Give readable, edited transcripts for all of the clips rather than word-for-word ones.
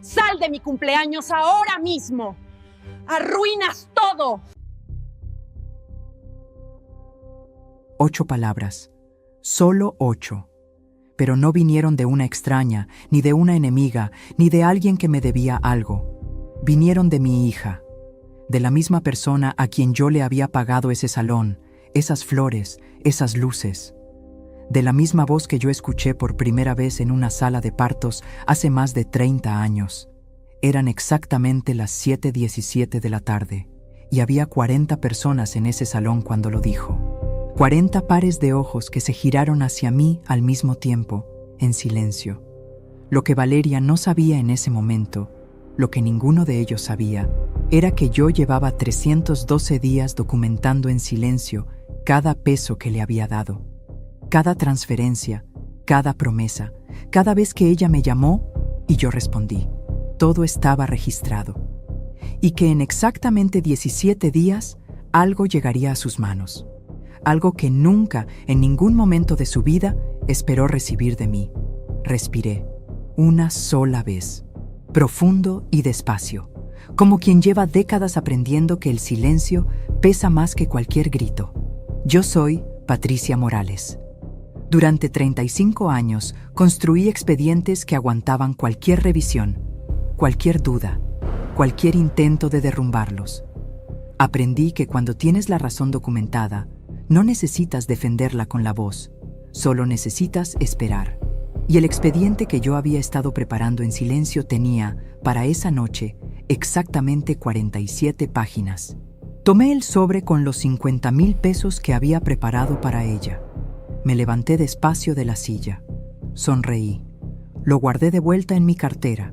Sal de mi cumpleaños ahora mismo. Arruinas todo. 8 palabras, solo 8. Pero no vinieron de una extraña, ni de una enemiga, ni de alguien que me debía algo. Vinieron de mi hija, de la misma persona a quien yo le había pagado ese salón, esas flores, esas luces. De la misma voz que yo escuché por primera vez en una sala de partos hace más de 30 años. Eran exactamente las 7:17 de la tarde, y había 40 personas en ese salón cuando lo dijo. 40 pares de ojos que se giraron hacia mí al mismo tiempo, en silencio. Lo que Valeria no sabía en ese momento, lo que ninguno de ellos sabía, era que yo llevaba 312 días documentando en silencio cada peso que le había dado, cada transferencia, cada promesa, cada vez que ella me llamó y yo respondí. Todo estaba registrado. Y que en exactamente 17 días algo llegaría a sus manos. Algo que nunca, en ningún momento de su vida, esperó recibir de mí. Respiré, una sola vez, profundo y despacio, como quien lleva décadas aprendiendo que el silencio pesa más que cualquier grito. Yo soy Patricia Morales. Durante 35 años construí expedientes que aguantaban cualquier revisión, cualquier duda, cualquier intento de derrumbarlos. Aprendí que cuando tienes la razón documentada, no necesitas defenderla con la voz, solo necesitas esperar. Y el expediente que yo había estado preparando en silencio tenía, para esa noche, exactamente 47 páginas. Tomé el sobre con los 50,000 pesos que había preparado para ella. Me levanté despacio de la silla. Sonreí. Lo guardé de vuelta en mi cartera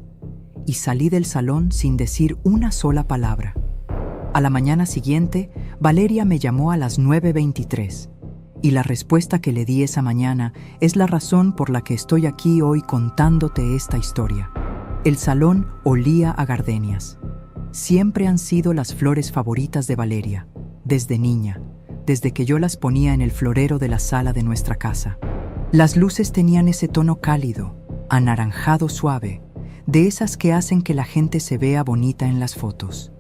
y salí del salón sin decir una sola palabra. A la mañana siguiente, Valeria me llamó a las 9:23 y la respuesta que le di esa mañana es la razón por la que estoy aquí hoy contándote esta historia. El salón olía a gardenias. Siempre han sido las flores favoritas de Valeria, desde niña, desde que yo las ponía en el florero de la sala de nuestra casa. Las luces tenían ese tono cálido, anaranjado suave, de esas que hacen que la gente se vea bonita en las fotos.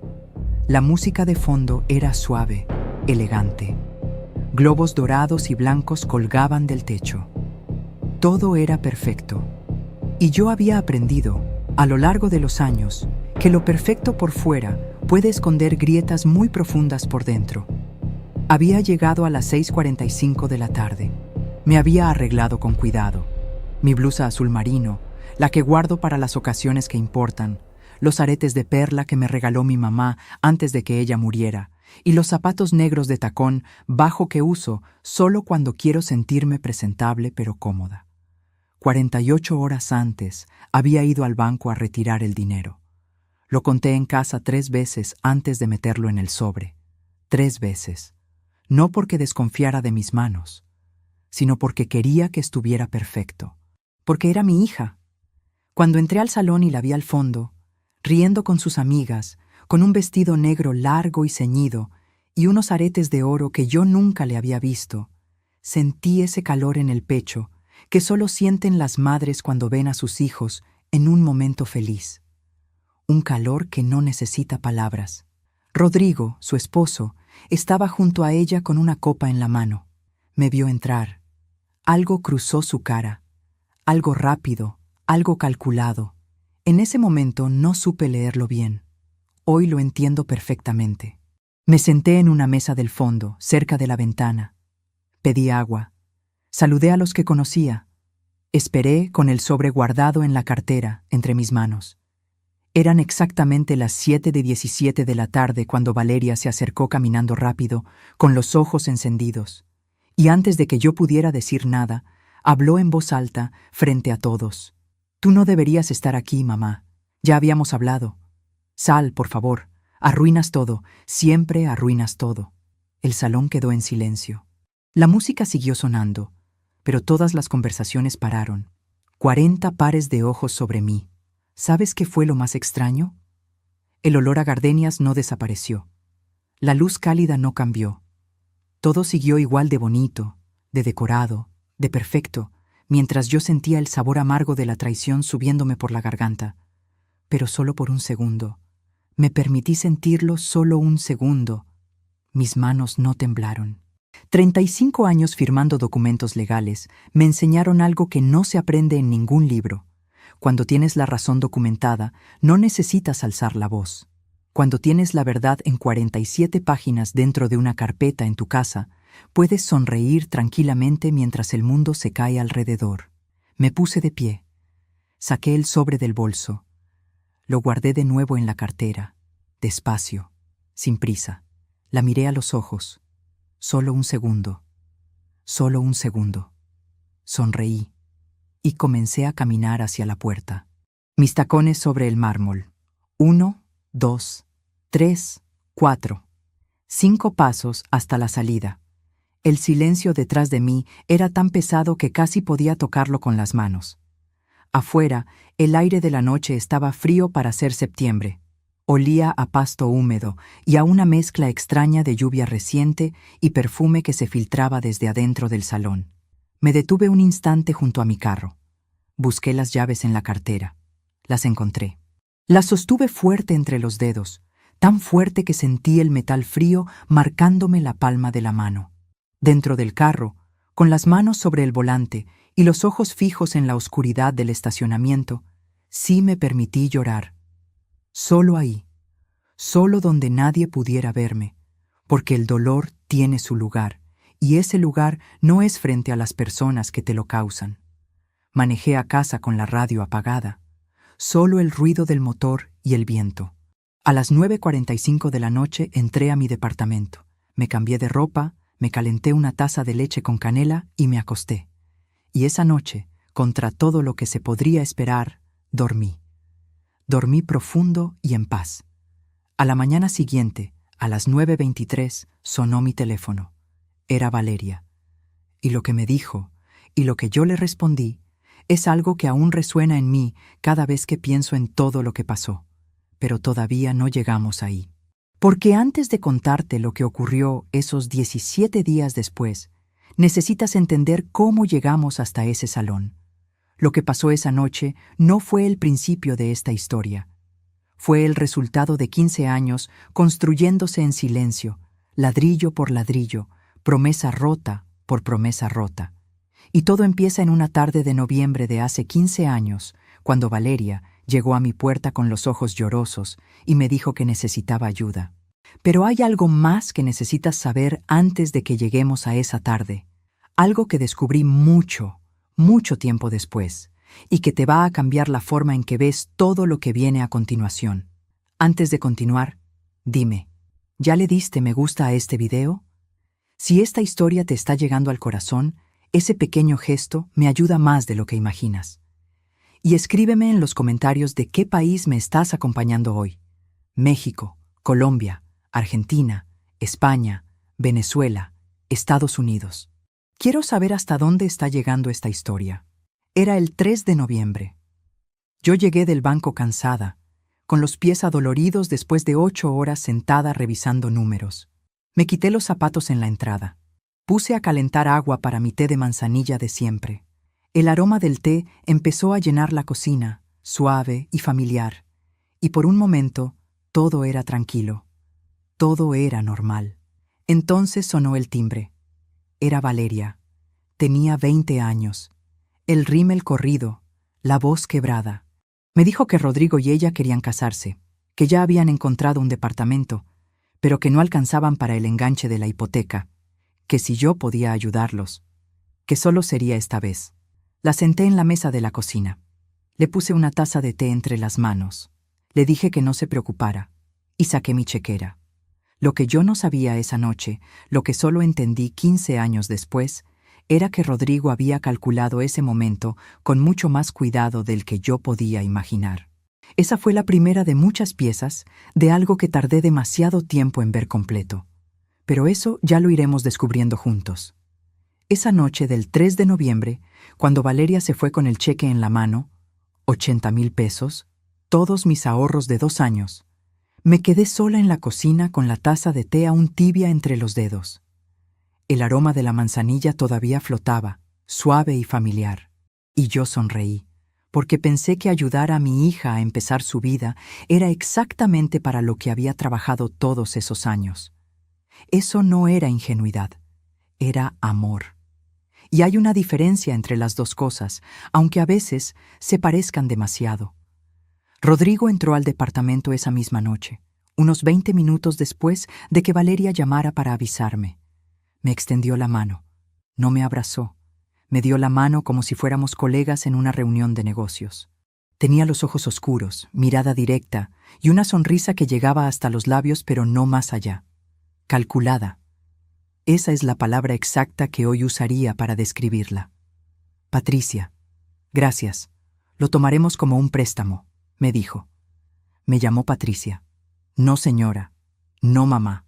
La música de fondo era suave, elegante. Globos dorados y blancos colgaban del techo. Todo era perfecto. Y yo había aprendido, a lo largo de los años, que lo perfecto por fuera puede esconder grietas muy profundas por dentro. Había llegado a las 6:45 de la tarde. Me había arreglado con cuidado. Mi blusa azul marino, la que guardo para las ocasiones que importan, los aretes de perla que me regaló mi mamá antes de que ella muriera, y los zapatos negros de tacón bajo que uso solo cuando quiero sentirme presentable pero cómoda. 48 horas antes había ido al banco a retirar el dinero. Lo conté en casa 3 veces antes de meterlo en el sobre. 3 veces. No porque desconfiara de mis manos, sino porque quería que estuviera perfecto. Porque era mi hija. Cuando entré al salón y la vi al fondo, riendo con sus amigas, con un vestido negro largo y ceñido y unos aretes de oro que yo nunca le había visto, sentí ese calor en el pecho que solo sienten las madres cuando ven a sus hijos en un momento feliz. Un calor que no necesita palabras. Rodrigo, su esposo, estaba junto a ella con una copa en la mano. Me vio entrar. Algo cruzó su cara. Algo rápido, algo calculado. En ese momento no supe leerlo bien. Hoy lo entiendo perfectamente. Me senté en una mesa del fondo, cerca de la ventana. Pedí agua. Saludé a los que conocía. Esperé con el sobre guardado en la cartera, entre mis manos. Eran exactamente las 7:17 de la tarde cuando Valeria se acercó caminando rápido, con los ojos encendidos. Y antes de que yo pudiera decir nada, habló en voz alta, frente a todos. «Tú no deberías estar aquí, mamá. Ya habíamos hablado. Sal, por favor. Arruinas todo. Siempre arruinas todo». El salón quedó en silencio. La música siguió sonando, pero todas las conversaciones pararon. 40 pares de ojos sobre mí. ¿Sabes qué fue lo más extraño? El olor a gardenias no desapareció. La luz cálida no cambió. Todo siguió igual de bonito, de decorado, de perfecto, mientras yo sentía el sabor amargo de la traición subiéndome por la garganta. pero solo por un segundo. Me permití sentirlo solo un segundo. Mis manos no temblaron. 35 años firmando documentos legales me enseñaron algo que no se aprende en ningún libro. Cuando tienes la razón documentada, no necesitas alzar la voz. Cuando tienes la verdad en 47 páginas dentro de una carpeta en tu casa, puedes sonreír tranquilamente mientras el mundo se cae alrededor. Me puse de pie. Saqué el sobre del bolso. Lo guardé de nuevo en la cartera, despacio, sin prisa. La miré a los ojos. Solo un segundo. Solo un segundo. Sonreí y comencé a caminar hacia la puerta. Mis tacones sobre el mármol. 1, 2, 3, 4. 5 pasos hasta la salida. El silencio detrás de mí era tan pesado que casi podía tocarlo con las manos. Afuera, el aire de la noche estaba frío para ser septiembre. Olía a pasto húmedo y a una mezcla extraña de lluvia reciente y perfume que se filtraba desde adentro del salón. Me detuve un instante junto a mi carro. Busqué las llaves en la cartera. Las encontré. Las sostuve fuerte entre los dedos, tan fuerte que sentí el metal frío marcándome la palma de la mano. Dentro del carro, con las manos sobre el volante y los ojos fijos en la oscuridad del estacionamiento, sí me permití llorar. Solo ahí, solo donde nadie pudiera verme, porque el dolor tiene su lugar, y ese lugar no es frente a las personas que te lo causan. Manejé a casa con la radio apagada, solo el ruido del motor y el viento. A las 9:45 de la noche entré a mi departamento. Me cambié de ropa, me calenté una taza de leche con canela y me acosté. Y esa noche, contra todo lo que se podría esperar, dormí. Dormí profundo y en paz. A la mañana siguiente, a las 9:23, sonó mi teléfono. Era Valeria. Y lo que me dijo, y lo que yo le respondí, es algo que aún resuena en mí cada vez que pienso en todo lo que pasó. Pero todavía no llegamos ahí. Porque antes de contarte lo que ocurrió esos 17 días después, necesitas entender cómo llegamos hasta ese salón. Lo que pasó esa noche no fue el principio de esta historia. Fue el resultado de 15 años construyéndose en silencio, ladrillo por ladrillo, promesa rota por promesa rota. Y todo empieza en una tarde de noviembre de hace 15 años, cuando Valeria llegó a mi puerta con los ojos llorosos y me dijo que necesitaba ayuda. Pero hay algo más que necesitas saber antes de que lleguemos a esa tarde. Algo que descubrí mucho tiempo después, y que te va a cambiar la forma en que ves todo lo que viene a continuación. Antes de continuar, dime, ¿ya le diste me gusta a este video? Si esta historia te está llegando al corazón, ese pequeño gesto me ayuda más de lo que imaginas. Y escríbeme en los comentarios de qué país me estás acompañando hoy. México, Colombia, Argentina, España, Venezuela, Estados Unidos. Quiero saber hasta dónde está llegando esta historia. Era el 3 de noviembre. Yo llegué del banco cansada, con los pies adoloridos después de 8 horas sentada revisando números. Me quité los zapatos en la entrada. Puse a calentar agua para mi té de manzanilla de siempre. El aroma del té empezó a llenar la cocina, suave y familiar, y por un momento todo era tranquilo. Todo era normal. Entonces sonó el timbre. Era Valeria. Tenía 20 años. El rímel corrido, la voz quebrada. Me dijo que Rodrigo y ella querían casarse, que ya habían encontrado un departamento, pero que no alcanzaban para el enganche de la hipoteca, que si yo podía ayudarlos, que solo sería esta vez. La senté en la mesa de la cocina. Le puse una taza de té entre las manos. Le dije que no se preocupara, y saqué mi chequera. Lo que yo no sabía esa noche, lo que solo entendí 15 años después, era que Rodrigo había calculado ese momento con mucho más cuidado del que yo podía imaginar. Esa fue la primera de muchas piezas de algo que tardé demasiado tiempo en ver completo. Pero eso ya lo iremos descubriendo juntos. Esa noche del 3 de noviembre, cuando Valeria se fue con el cheque en la mano, 80,000 pesos, todos mis ahorros de 2 años, me quedé sola en la cocina con la taza de té aún tibia entre los dedos. El aroma de la manzanilla todavía flotaba, suave y familiar, y yo sonreí, porque pensé que ayudar a mi hija a empezar su vida era exactamente para lo que había trabajado todos esos años. Eso no era ingenuidad, era amor. Y hay una diferencia entre las dos cosas, aunque a veces se parezcan demasiado. Rodrigo entró al departamento esa misma noche, unos 20 minutos después de que Valeria llamara para avisarme. Me extendió la mano. No me abrazó. Me dio la mano como si fuéramos colegas en una reunión de negocios. Tenía los ojos oscuros, mirada directa y una sonrisa que llegaba hasta los labios pero no más allá. Calculada. Esa es la palabra exacta que hoy usaría para describirla. Patricia, gracias. Lo tomaremos como un préstamo, me dijo. Me llamó Patricia. No señora, no mamá.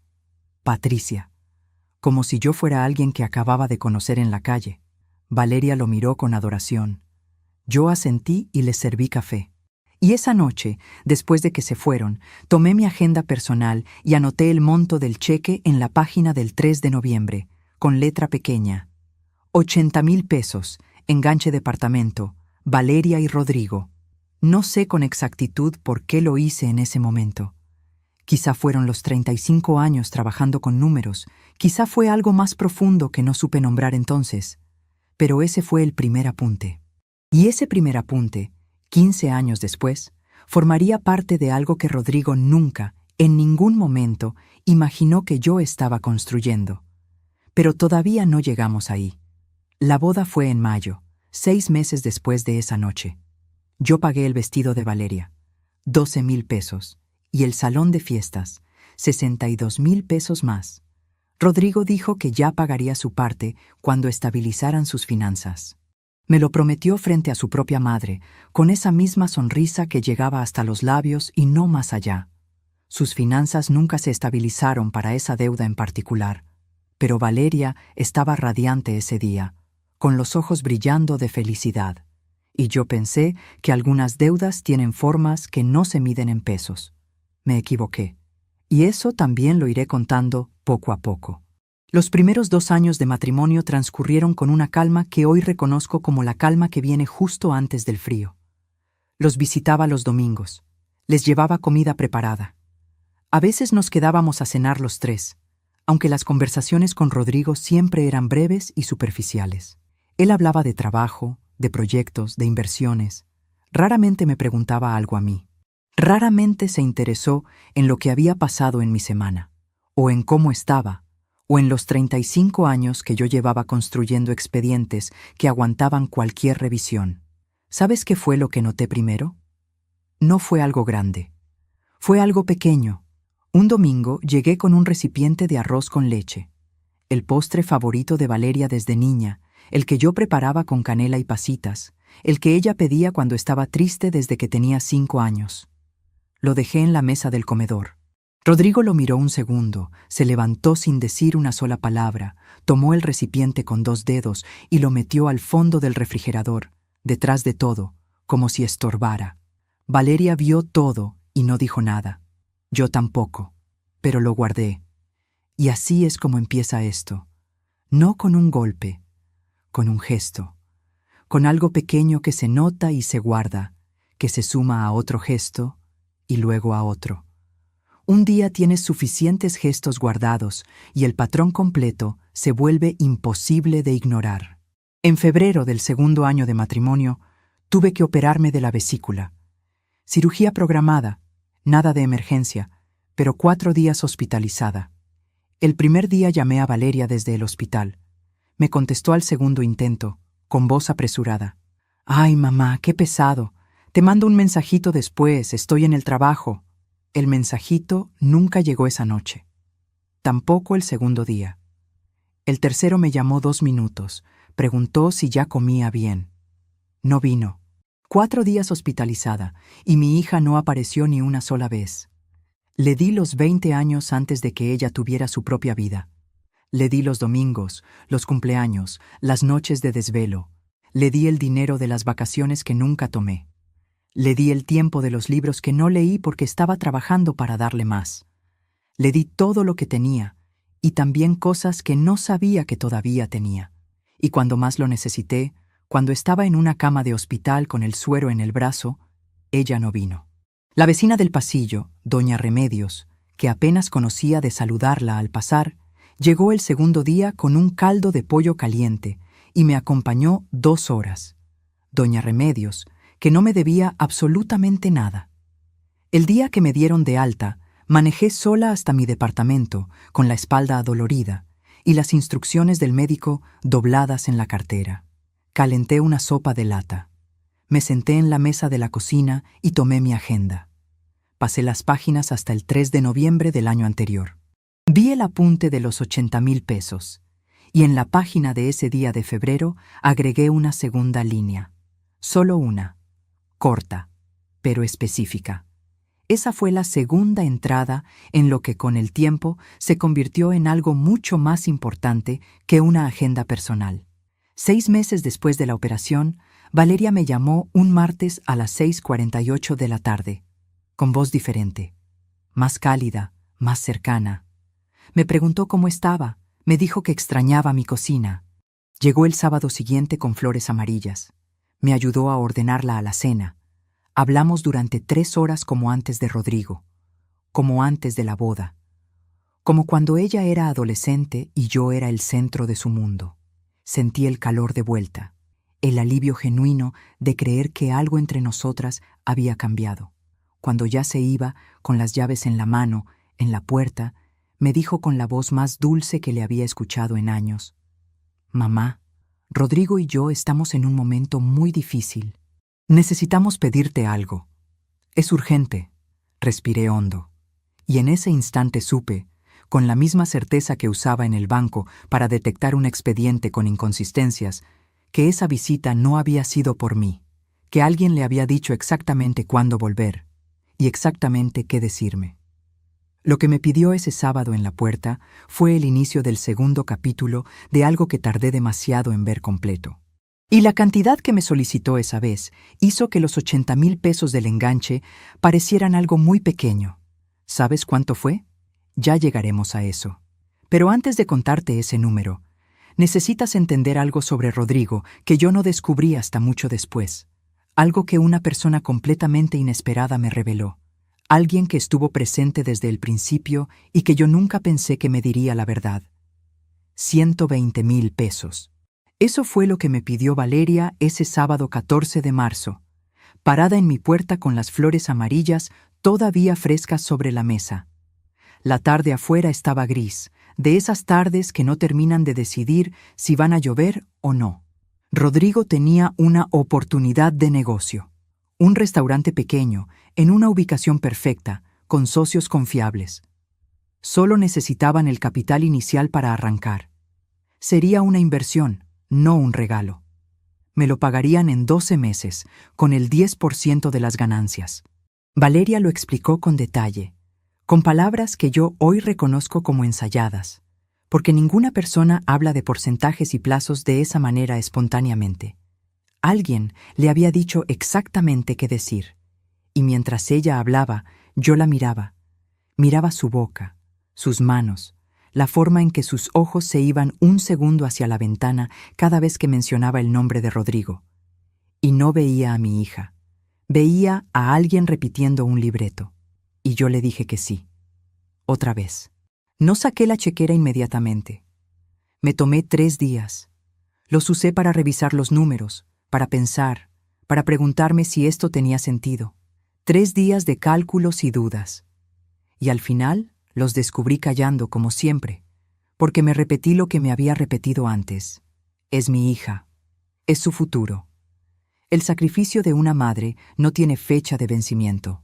Patricia. Como si yo fuera alguien que acababa de conocer en la calle. Valeria lo miró con adoración. Yo asentí y les serví café. Y esa noche, después de que se fueron, tomé mi agenda personal y anoté el monto del cheque en la página del 3 de noviembre, con letra pequeña. 80,000 pesos, enganche departamento, Valeria y Rodrigo. No sé con exactitud por qué lo hice en ese momento. Quizá fueron los 35 años trabajando con números, quizá fue algo más profundo que no supe nombrar entonces. Pero ese fue el primer apunte. Y ese primer apunte, 15 años después, formaría parte de algo que Rodrigo nunca, en ningún momento, imaginó que yo estaba construyendo. Pero todavía no llegamos ahí. La boda fue en mayo, 6 meses después de esa noche. Yo pagué el vestido de Valeria, 12,000 pesos, y el salón de fiestas, 62,000 pesos más. Rodrigo dijo que ya pagaría su parte cuando estabilizaran sus finanzas. Me lo prometió frente a su propia madre, con esa misma sonrisa que llegaba hasta los labios y no más allá. Sus finanzas nunca se estabilizaron para esa deuda en particular, pero Valeria estaba radiante ese día, con los ojos brillando de felicidad, y yo pensé que algunas deudas tienen formas que no se miden en pesos. Me equivoqué, y eso también lo iré contando poco a poco. Los primeros 2 años de matrimonio transcurrieron con una calma que hoy reconozco como la calma que viene justo antes del frío. Los visitaba los domingos. Les llevaba comida preparada. A veces nos quedábamos a cenar los 3, aunque las conversaciones con Rodrigo siempre eran breves y superficiales. Él hablaba de trabajo, de proyectos, de inversiones. Raramente me preguntaba algo a mí. Raramente se interesó en lo que había pasado en mi semana, o en cómo estaba, o en los 35 años que yo llevaba construyendo expedientes que aguantaban cualquier revisión. ¿Sabes qué fue lo que noté primero? No fue algo grande. Fue algo pequeño. Un domingo llegué con un recipiente de arroz con leche, el postre favorito de Valeria desde niña, el que yo preparaba con canela y pasitas, el que ella pedía cuando estaba triste desde que tenía 5 años. Lo dejé en la mesa del comedor. Rodrigo lo miró un segundo, se levantó sin decir una sola palabra, tomó el recipiente con 2 dedos y lo metió al fondo del refrigerador, detrás de todo, como si estorbara. Valeria vio todo y no dijo nada. Yo tampoco, pero lo guardé. Y así es como empieza esto. No con un golpe, con un gesto, con algo pequeño que se nota y se guarda, que se suma a otro gesto y luego a otro. Un día tienes suficientes gestos guardados y el patrón completo se vuelve imposible de ignorar. En febrero del 2º año de matrimonio, tuve que operarme de la vesícula. Cirugía programada, nada de emergencia, pero 4 días hospitalizada. El primer día llamé a Valeria desde el hospital. Me contestó al segundo intento, con voz apresurada. «Ay, mamá, qué pesado. Te mando un mensajito después, estoy en el trabajo». El mensajito nunca llegó esa noche. Tampoco el segundo día. El tercero me llamó 2 minutos, preguntó si ya comía bien. No vino. 4 días hospitalizada, y mi hija no apareció ni una sola vez. Le di los 20 años antes de que ella tuviera su propia vida. Le di los domingos, los cumpleaños, las noches de desvelo. Le di el dinero de las vacaciones que nunca tomé. Le di el tiempo de los libros que no leí porque estaba trabajando para darle más. Le di todo lo que tenía, y también cosas que no sabía que todavía tenía. Y cuando más lo necesité, Cuando estaba en una cama de hospital con el suero en el brazo, ella no vino. La vecina del pasillo, doña Remedios, que apenas conocía de saludarla al pasar, llegó el segundo día con un caldo de pollo caliente y me acompañó 2 horas. Doña Remedios, que no me debía absolutamente nada. El día que me dieron de alta, manejé sola hasta mi departamento, con la espalda adolorida, y las instrucciones del médico dobladas en la cartera. Calenté una sopa de lata. Me senté en la mesa de la cocina y tomé mi agenda. Pasé las páginas hasta el 3 de noviembre del año anterior. Vi el apunte de los 80,000 pesos, y en la página de ese día de febrero agregué una segunda línea. Solo una, corta, pero específica. Esa fue la segunda entrada en lo que con el tiempo se convirtió en algo mucho más importante que una agenda personal. 6 meses después de la operación, Valeria me llamó un martes a las 6:48 de la tarde, con voz diferente, más cálida, más cercana. Me preguntó cómo estaba, me dijo que extrañaba mi cocina. Llegó el sábado siguiente con flores amarillas. Me ayudó a ordenar la alacena. Hablamos durante 3 horas como antes de Rodrigo, como antes de la boda, como cuando ella era adolescente y yo era el centro de su mundo. Sentí el calor de vuelta, el alivio genuino de creer que algo entre nosotras había cambiado. Cuando ya se iba, con las llaves en la mano, en la puerta, me dijo con la voz más dulce que le había escuchado en años: «Mamá, Rodrigo y yo estamos en un momento muy difícil. Necesitamos pedirte algo. Es urgente». Respiré hondo, y en ese instante supe, con la misma certeza que usaba en el banco para detectar un expediente con inconsistencias, que esa visita no había sido por mí, que alguien le había dicho exactamente cuándo volver y exactamente qué decirme. Lo que me pidió ese sábado en la puerta fue el inicio del segundo capítulo de algo que tardé demasiado en ver completo. Y la cantidad que me solicitó esa vez hizo que los 80,000 pesos del enganche parecieran algo muy pequeño. ¿Sabes cuánto fue? Ya llegaremos a eso. Pero antes de contarte ese número, necesitas entender algo sobre Rodrigo que yo no descubrí hasta mucho después. Algo que una persona completamente inesperada me reveló. Alguien que estuvo presente desde el principio y que yo nunca pensé que me diría la verdad. 120,000 pesos. Eso fue lo que me pidió Valeria ese sábado 14 de marzo, parada en mi puerta con las flores amarillas todavía frescas sobre la mesa. La tarde afuera estaba gris, de esas tardes que no terminan de decidir si van a llover o no. Rodrigo tenía una oportunidad de negocio. Un restaurante pequeño, en una ubicación perfecta, con socios confiables. Solo necesitaban el capital inicial para arrancar. Sería una inversión, no un regalo. Me lo pagarían en 12 meses, con el 10% de las ganancias. Valeria lo explicó con detalle, con palabras que yo hoy reconozco como ensayadas, porque ninguna persona habla de porcentajes y plazos de esa manera espontáneamente. Alguien le había dicho exactamente qué decir, y mientras ella hablaba, yo la miraba. Miraba su boca, sus manos, la forma en que sus ojos se iban un segundo hacia la ventana cada vez que mencionaba el nombre de Rodrigo. Y no veía a mi hija. Veía a alguien repitiendo un libreto. Y yo le dije que sí. Otra vez. No saqué la chequera inmediatamente. Me tomé 3 días. Los usé para revisar los números, para pensar, para preguntarme si esto tenía sentido. 3 días de cálculos y dudas. Y al final los descubrí callando como siempre, porque me repetí lo que me había repetido antes. Es mi hija. Es su futuro. El sacrificio de una madre no tiene fecha de vencimiento.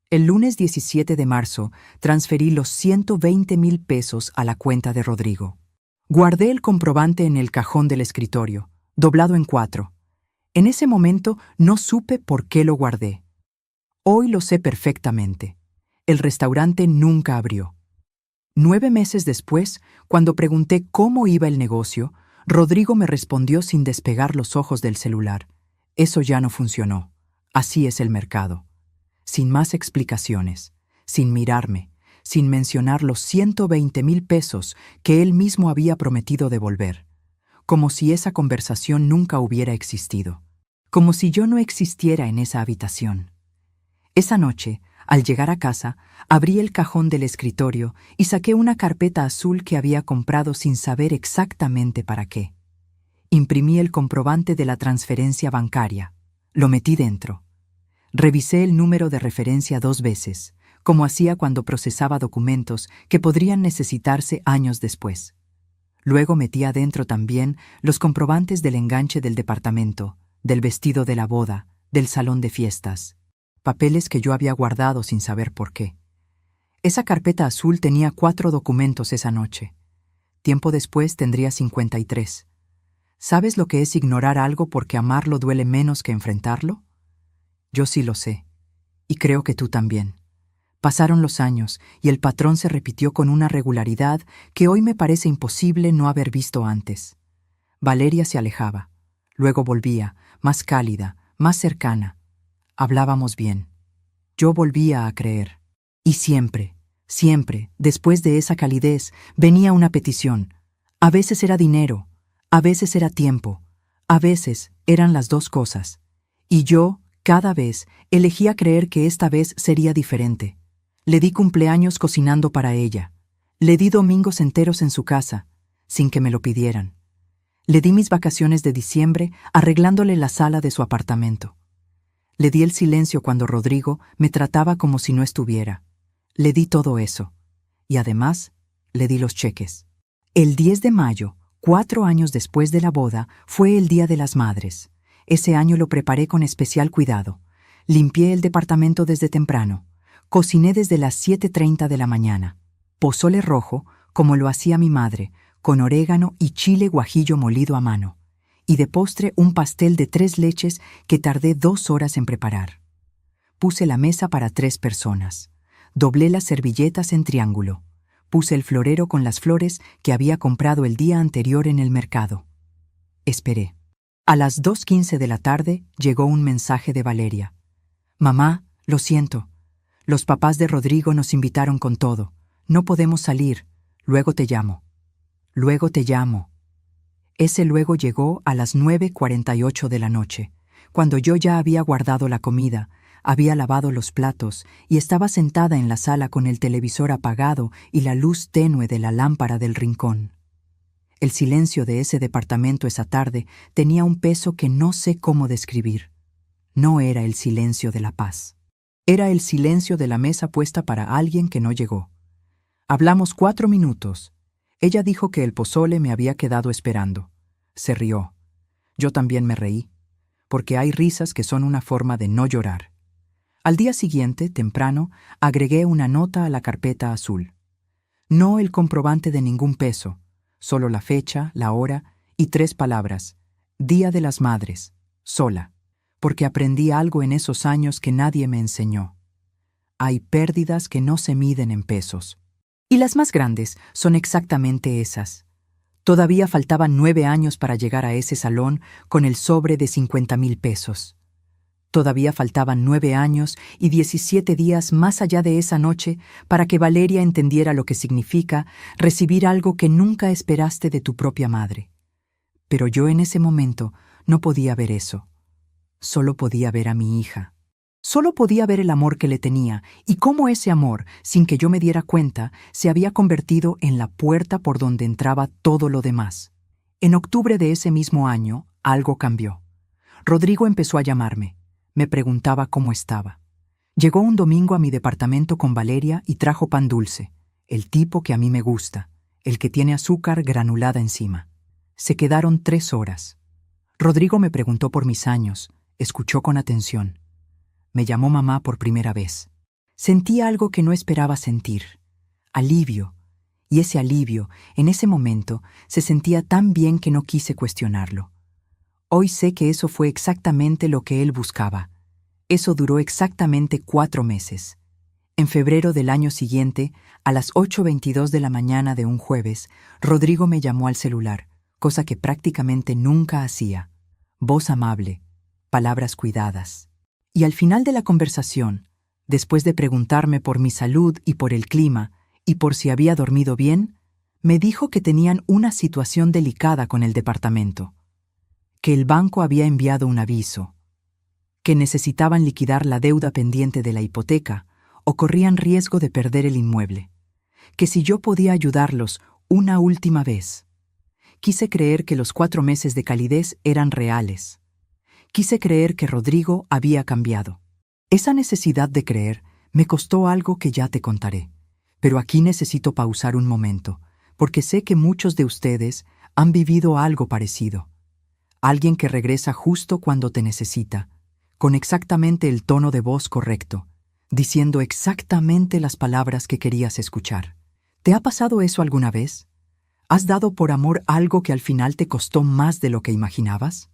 El lunes 17 de marzo transferí los 120,000 pesos a la cuenta de Rodrigo. Guardé el comprobante en el cajón del escritorio, doblado en 4. En ese momento no supe por qué lo guardé. Hoy lo sé perfectamente. El restaurante nunca abrió. 9 meses después, cuando pregunté cómo iba el negocio, Rodrigo me respondió sin despegar los ojos del celular. Eso ya no funcionó. Así es el mercado. Sin más explicaciones, sin mirarme, sin mencionar los 120,000 pesos que él mismo había prometido devolver. como si esa conversación nunca hubiera existido, como si yo no existiera en esa habitación. Esa noche, al llegar a casa, abrí el cajón del escritorio y saqué una carpeta azul que había comprado sin saber exactamente para qué. Imprimí el comprobante de la transferencia bancaria. Lo metí dentro. Revisé el número de referencia 2 veces, como hacía cuando procesaba documentos que podrían necesitarse años después. Luego metí adentro también los comprobantes del enganche del departamento, del vestido de la boda, del salón de fiestas. Papeles que yo había guardado sin saber por qué. Esa carpeta azul tenía 4 documentos esa noche. Tiempo después tendría 53. ¿Sabes lo que es ignorar algo porque amarlo duele menos que enfrentarlo? Yo sí lo sé, y creo que tú también. Pasaron los años y el patrón se repitió con una regularidad que hoy me parece imposible no haber visto antes. Valeria se alejaba, luego volvía, más cálida, más cercana. Hablábamos bien. Yo volvía a creer. Y siempre, siempre, después de esa calidez, venía una petición. A veces era dinero, a veces era tiempo, a veces eran las 2 cosas. Y yo, cada vez, elegía creer que esta vez sería diferente. Le di cumpleaños cocinando para ella. Le di domingos enteros en su casa, sin que me lo pidieran. Le di mis vacaciones de diciembre arreglándole la sala de su apartamento. Le di el silencio cuando Rodrigo me trataba como si no estuviera. Le di todo eso. Y además, le di los cheques. El 10 de mayo, 4 años después de la boda, fue el Día de las Madres. Ese año lo preparé con especial cuidado. Limpié el departamento desde temprano. Cociné desde las 7:30 de la mañana. Pozole rojo, como lo hacía mi madre, con orégano y chile guajillo molido a mano. Y de postre un pastel de 3 leches que tardé 2 horas en preparar. Puse la mesa para 3 personas. Doblé las servilletas en triángulo. Puse el florero con las flores que había comprado el día anterior en el mercado. Esperé. A las 2:15 de la tarde llegó un mensaje de Valeria. «Mamá, lo siento. Los papás de Rodrigo nos invitaron con todo. No podemos salir. Luego te llamo». Luego te llamo. Ese luego llegó a las 9:48 de la noche, cuando yo ya había guardado la comida, había lavado los platos y estaba sentada en la sala con el televisor apagado y la luz tenue de la lámpara del rincón. El silencio de ese departamento esa tarde tenía un peso que no sé cómo describir. No era el silencio de la paz. Era el silencio de la mesa puesta para alguien que no llegó. Hablamos 4 minutos. Ella dijo que el pozole me había quedado esperando. Se rió. Yo también me reí, porque hay risas que son una forma de no llorar. Al día siguiente, temprano, agregué una nota a la carpeta azul. No el comprobante de ningún peso, solo la fecha, la hora y 3 palabras. Día de las Madres, sola, porque aprendí algo en esos años que nadie me enseñó. Hay pérdidas que no se miden en pesos. Y las más grandes son exactamente esas. Todavía faltaban 9 años para llegar a ese salón con el sobre de 50,000 pesos. Todavía faltaban 9 años y 17 días más allá de esa noche para que Valeria entendiera lo que significa recibir algo que nunca esperaste de tu propia madre. Pero yo en ese momento no podía ver eso. Solo podía ver a mi hija. Solo podía ver el amor que le tenía y cómo ese amor, sin que yo me diera cuenta, se había convertido en la puerta por donde entraba todo lo demás. En octubre de ese mismo año, algo cambió. Rodrigo empezó a llamarme. Me preguntaba cómo estaba. Llegó un domingo a mi departamento con Valeria y trajo pan dulce, el tipo que a mí me gusta, el que tiene azúcar granulada encima. Se quedaron 3 horas. Rodrigo me preguntó por mis años, escuchó con atención. Me llamó mamá por primera vez. Sentí algo que no esperaba sentir. Alivio. Y ese alivio, en ese momento, se sentía tan bien que no quise cuestionarlo. Hoy sé que eso fue exactamente lo que él buscaba. Eso duró exactamente 4 meses. En febrero del año siguiente, a las 8:22 de la mañana de un jueves, Rodrigo me llamó al celular, cosa que prácticamente nunca hacía. Voz amable, palabras cuidadas. Y al final de la conversación, después de preguntarme por mi salud y por el clima, y por si había dormido bien, Me dijo que tenían una situación delicada con el departamento, que el banco había enviado un aviso, que necesitaban liquidar la deuda pendiente de la hipoteca o corrían riesgo de perder el inmueble, que si yo podía ayudarlos una última vez. Quise creer que los 4 meses de calidez eran reales. Quise creer que Rodrigo había cambiado. Esa necesidad de creer me costó algo que ya te contaré. Pero aquí necesito pausar un momento, porque sé que muchos de ustedes han vivido algo parecido. Alguien que regresa justo cuando te necesita, con exactamente el tono de voz correcto, diciendo exactamente las palabras que querías escuchar. ¿Te ha pasado eso alguna vez? ¿Has dado por amor algo que al final te costó más de lo que imaginabas?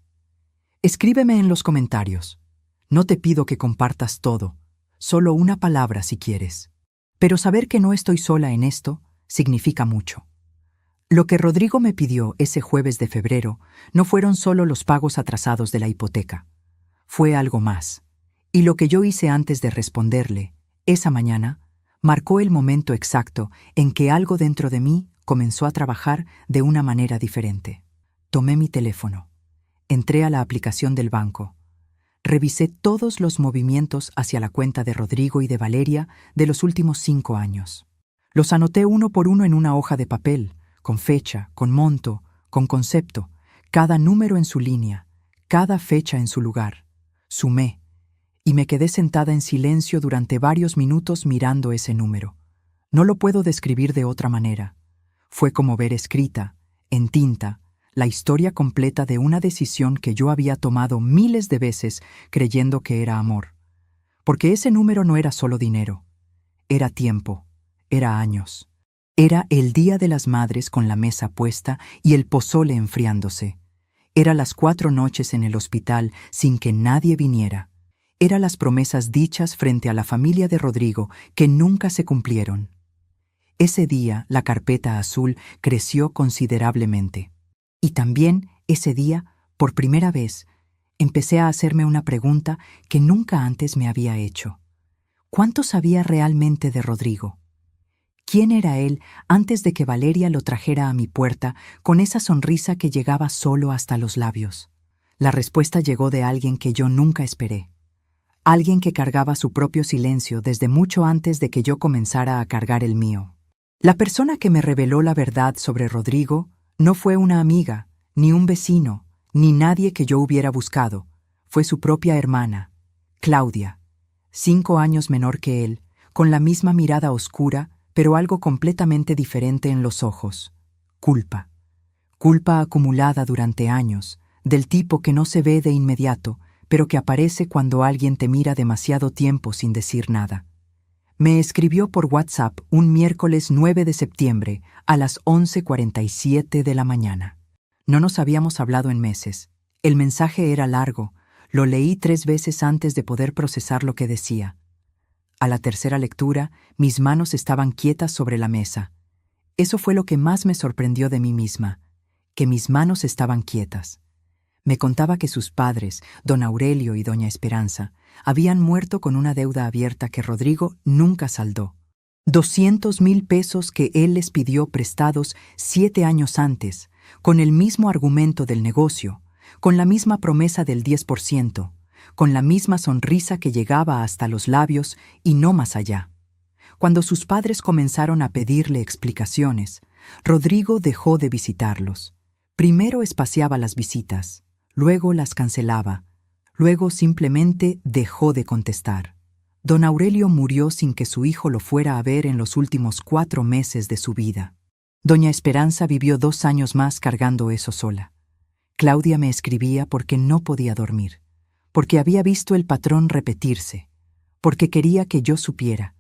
Escríbeme en los comentarios. No te pido que compartas todo, solo una palabra si quieres. Pero saber que no estoy sola en esto significa mucho. Lo que Rodrigo me pidió ese jueves de febrero no fueron solo los pagos atrasados de la hipoteca. Fue algo más. Y lo que yo hice antes de responderle, esa mañana, marcó el momento exacto en que algo dentro de mí comenzó a trabajar de una manera diferente. Tomé mi teléfono, entré a la aplicación del banco, revisé todos los movimientos hacia la cuenta de Rodrigo y de Valeria de los últimos 5 años. Los anoté uno por uno en una hoja de papel, con fecha, con monto, con concepto, cada número en su línea, cada fecha en su lugar. Sumé, y me quedé sentada en silencio durante varios minutos mirando ese número. No lo puedo describir de otra manera. Fue como ver escrita, en tinta, la historia completa de una decisión que yo había tomado miles de veces creyendo que era amor. Porque ese número no era solo dinero, era tiempo, era años. Era el Día de las Madres con la mesa puesta y el pozole enfriándose. Era las 4 noches en el hospital sin que nadie viniera. Era las promesas dichas frente a la familia de Rodrigo que nunca se cumplieron. Ese día la carpeta azul creció considerablemente. Y también ese día, por primera vez, empecé a hacerme una pregunta que nunca antes me había hecho. ¿Cuánto sabía realmente de Rodrigo? ¿Quién era él antes de que Valeria lo trajera a mi puerta con esa sonrisa que llegaba solo hasta los labios? La respuesta llegó de alguien que yo nunca esperé. Alguien que cargaba su propio silencio desde mucho antes de que yo comenzara a cargar el mío. La persona que me reveló la verdad sobre Rodrigo no fue una amiga, ni un vecino, ni nadie que yo hubiera buscado. Fue su propia hermana, Claudia, 5 años menor que él, con la misma mirada oscura, pero algo completamente diferente en los ojos. Culpa. Culpa acumulada durante años, del tipo que no se ve de inmediato, pero que aparece cuando alguien te mira demasiado tiempo sin decir nada. Me escribió por WhatsApp un miércoles 9 de septiembre a las 11:47 de la mañana. No nos habíamos hablado en meses. El mensaje era largo. Lo leí 3 veces antes de poder procesar lo que decía. A la tercera lectura, mis manos estaban quietas sobre la mesa. Eso fue lo que más me sorprendió de mí misma, que mis manos estaban quietas. Me contaba que sus padres, don Aurelio y doña Esperanza, habían muerto con una deuda abierta que Rodrigo nunca saldó. 200,000 pesos que él les pidió prestados 7 años antes, con el mismo argumento del negocio, con la misma promesa del 10%, con la misma sonrisa que llegaba hasta los labios y no más allá. Cuando sus padres comenzaron a pedirle explicaciones, Rodrigo dejó de visitarlos. Primero espaciaba las visitas, luego las cancelaba, luego simplemente dejó de contestar. Don Aurelio murió sin que su hijo lo fuera a ver en los últimos 4 meses de su vida. Doña Esperanza vivió 2 años más cargando eso sola. Claudia me escribía porque no podía dormir, porque había visto el patrón repetirse, porque quería que yo supiera,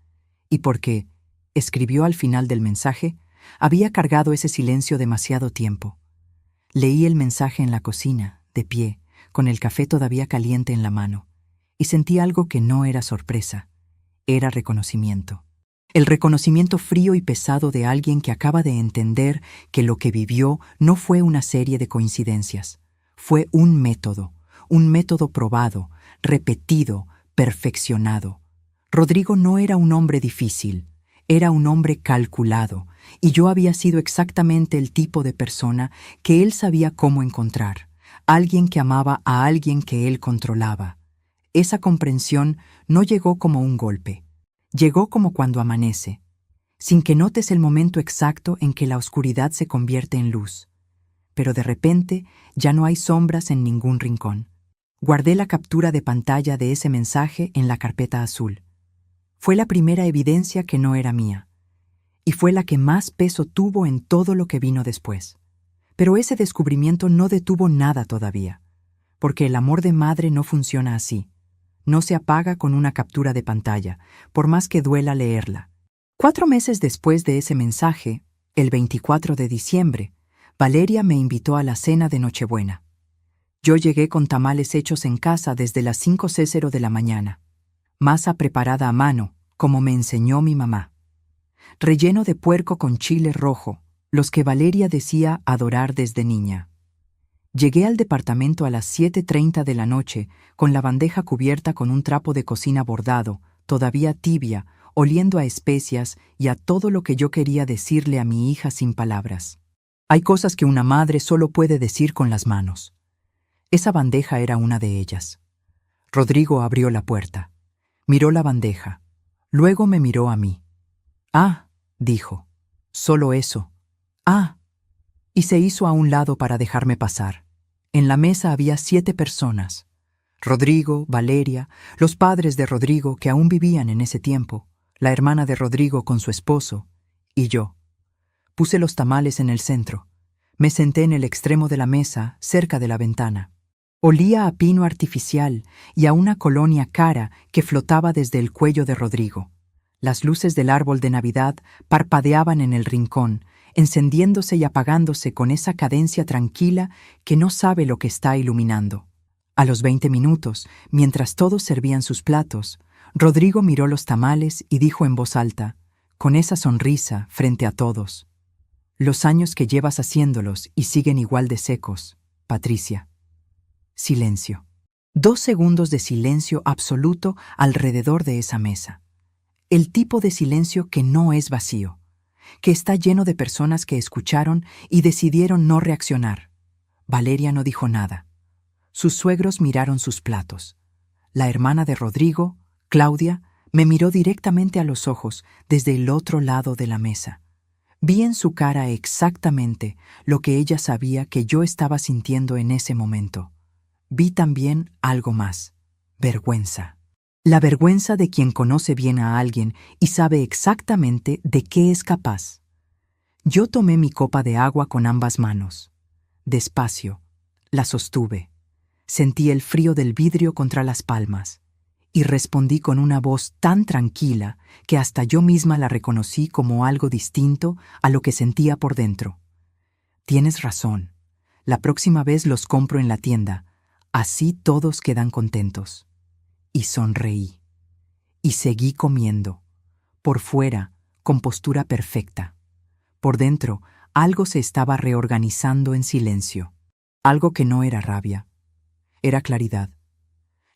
y porque, escribió al final del mensaje, había cargado ese silencio demasiado tiempo. Leí el mensaje en la cocina, de pie, con el café todavía caliente en la mano, y sentí algo que no era sorpresa, era reconocimiento. El reconocimiento frío y pesado de alguien que acaba de entender que lo que vivió no fue una serie de coincidencias, fue un método probado, repetido, perfeccionado. Rodrigo no era un hombre difícil, Era un hombre calculado, y yo había sido exactamente el tipo de persona que él sabía cómo encontrar, alguien que amaba a alguien que él controlaba. Esa comprensión no llegó como un golpe, llegó como cuando amanece, sin que notes el momento exacto en que la oscuridad se convierte en luz. Pero de repente ya no hay sombras en ningún rincón. Guardé la captura de pantalla de ese mensaje en la carpeta azul. Fue la primera evidencia que no era mía, y fue la que más peso tuvo en todo lo que vino después. Pero ese descubrimiento no detuvo nada todavía, porque el amor de madre no funciona así. No se apaga con una captura de pantalla, por más que duela leerla. 4 meses después de ese mensaje, el 24 de diciembre, Valeria me invitó a la cena de Nochebuena. Yo llegué con tamales hechos en casa desde las 5:00 de la mañana. Masa preparada a mano, como me enseñó mi mamá. Relleno de puerco con chile rojo, los que Valeria decía adorar desde niña. Llegué al departamento a las 7:30 de la noche, con la bandeja cubierta con un trapo de cocina bordado, todavía tibia, oliendo a especias y a todo lo que yo quería decirle a mi hija sin palabras. Hay cosas que una madre solo puede decir con las manos. Esa bandeja era una de ellas. Rodrigo abrió la puerta. Miró la bandeja. Luego me miró a mí. «Ah», dijo. «Solo eso». «Ah». Y se hizo a un lado para dejarme pasar. En la mesa había 7 personas. Rodrigo, Valeria, los padres de Rodrigo que aún vivían en ese tiempo, la hermana de Rodrigo con su esposo, y yo. Puse los tamales en el centro. Me senté en el extremo de la mesa, cerca de la ventana. Olía a pino artificial y a una colonia cara que flotaba desde el cuello de Rodrigo. Las luces del árbol de Navidad parpadeaban en el rincón, encendiéndose y apagándose con esa cadencia tranquila que no sabe lo que está iluminando. A los 20 minutos, mientras todos servían sus platos, Rodrigo miró los tamales y dijo en voz alta, con esa sonrisa frente a todos: «Los años que llevas haciéndolos y siguen igual de secos, Patricia». Silencio. 2 segundos de silencio absoluto alrededor de esa mesa. El tipo de silencio que no es vacío, que está lleno de personas que escucharon y decidieron no reaccionar. Valeria no dijo nada. Sus suegros miraron sus platos. La hermana de Rodrigo, Claudia, me miró directamente a los ojos desde el otro lado de la mesa. Vi en su cara exactamente lo que ella sabía que yo estaba sintiendo en ese momento. Vi también algo más: vergüenza. La vergüenza de quien conoce bien a alguien y sabe exactamente de qué es capaz. Yo tomé mi copa de agua con ambas manos. Despacio, la sostuve. Sentí el frío del vidrio contra las palmas y respondí con una voz tan tranquila que hasta yo misma la reconocí como algo distinto a lo que sentía por dentro. «Tienes razón. La próxima vez los compro en la tienda. Así todos quedan contentos». Y sonreí. Y seguí comiendo. Por fuera, con postura perfecta. Por dentro, algo se estaba reorganizando en silencio. Algo que no era rabia. Era claridad.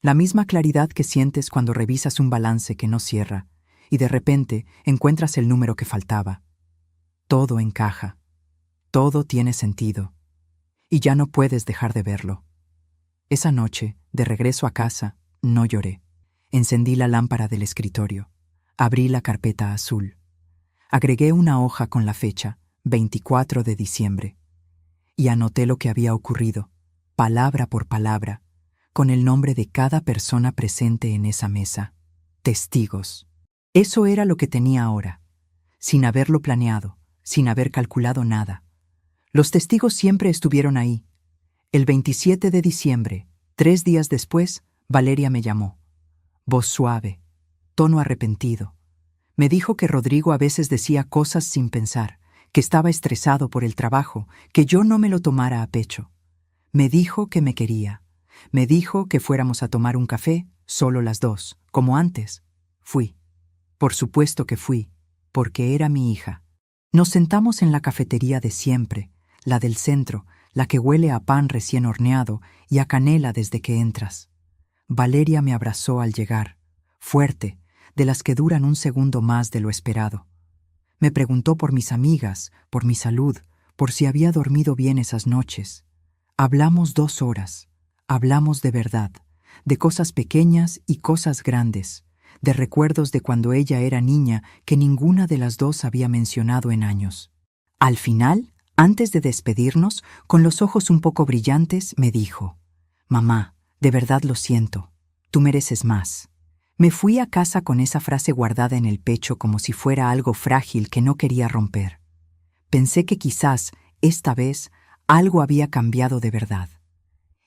La misma claridad que sientes cuando revisas un balance que no cierra y de repente encuentras el número que faltaba. Todo encaja. Todo tiene sentido. Y ya no puedes dejar de verlo. Esa noche, de regreso a casa, no lloré. Encendí la lámpara del escritorio. Abrí la carpeta azul. Agregué una hoja con la fecha, 24 de diciembre. Y anoté lo que había ocurrido, palabra por palabra, con el nombre de cada persona presente en esa mesa. Testigos. Eso era lo que tenía ahora, sin haberlo planeado, sin haber calculado nada. Los testigos siempre estuvieron ahí. El 27 de diciembre, 3 días después, Valeria me llamó. Voz suave, tono arrepentido. Me dijo que Rodrigo a veces decía cosas sin pensar, que estaba estresado por el trabajo, que yo no me lo tomara a pecho. Me dijo que me quería. Me dijo que fuéramos a tomar un café, solo las dos, como antes. Fui. Por supuesto que fui, porque era mi hija. Nos sentamos en la cafetería de siempre, la del centro, la que huele a pan recién horneado y a canela desde que entras. Valeria me abrazó al llegar, fuerte, de las que duran un segundo más de lo esperado. Me preguntó por mis amigas, por mi salud, por si había dormido bien esas noches. Hablamos 2 horas. Hablamos de verdad, de cosas pequeñas y cosas grandes, de recuerdos de cuando ella era niña que ninguna de las dos había mencionado en años. Al final, antes de despedirnos, con los ojos un poco brillantes, me dijo: «Mamá, de verdad lo siento. Tú mereces más». Me fui a casa con esa frase guardada en el pecho como si fuera algo frágil que no quería romper. Pensé que quizás, esta vez, algo había cambiado de verdad.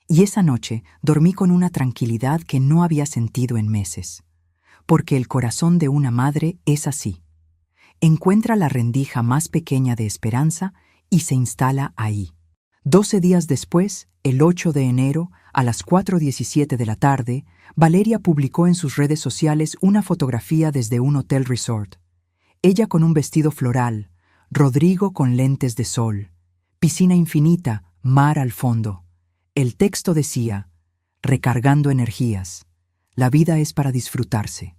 Y esa noche dormí con una tranquilidad que no había sentido en meses. Porque el corazón de una madre es así. Encuentra la rendija más pequeña de esperanza y se instala ahí. 12 días después, el 8 de enero, a las 4:17 de la tarde, Valeria publicó en sus redes sociales una fotografía desde un hotel resort. Ella con un vestido floral, Rodrigo con lentes de sol, piscina infinita, mar al fondo. El texto decía: «Recargando energías. La vida es para disfrutarse».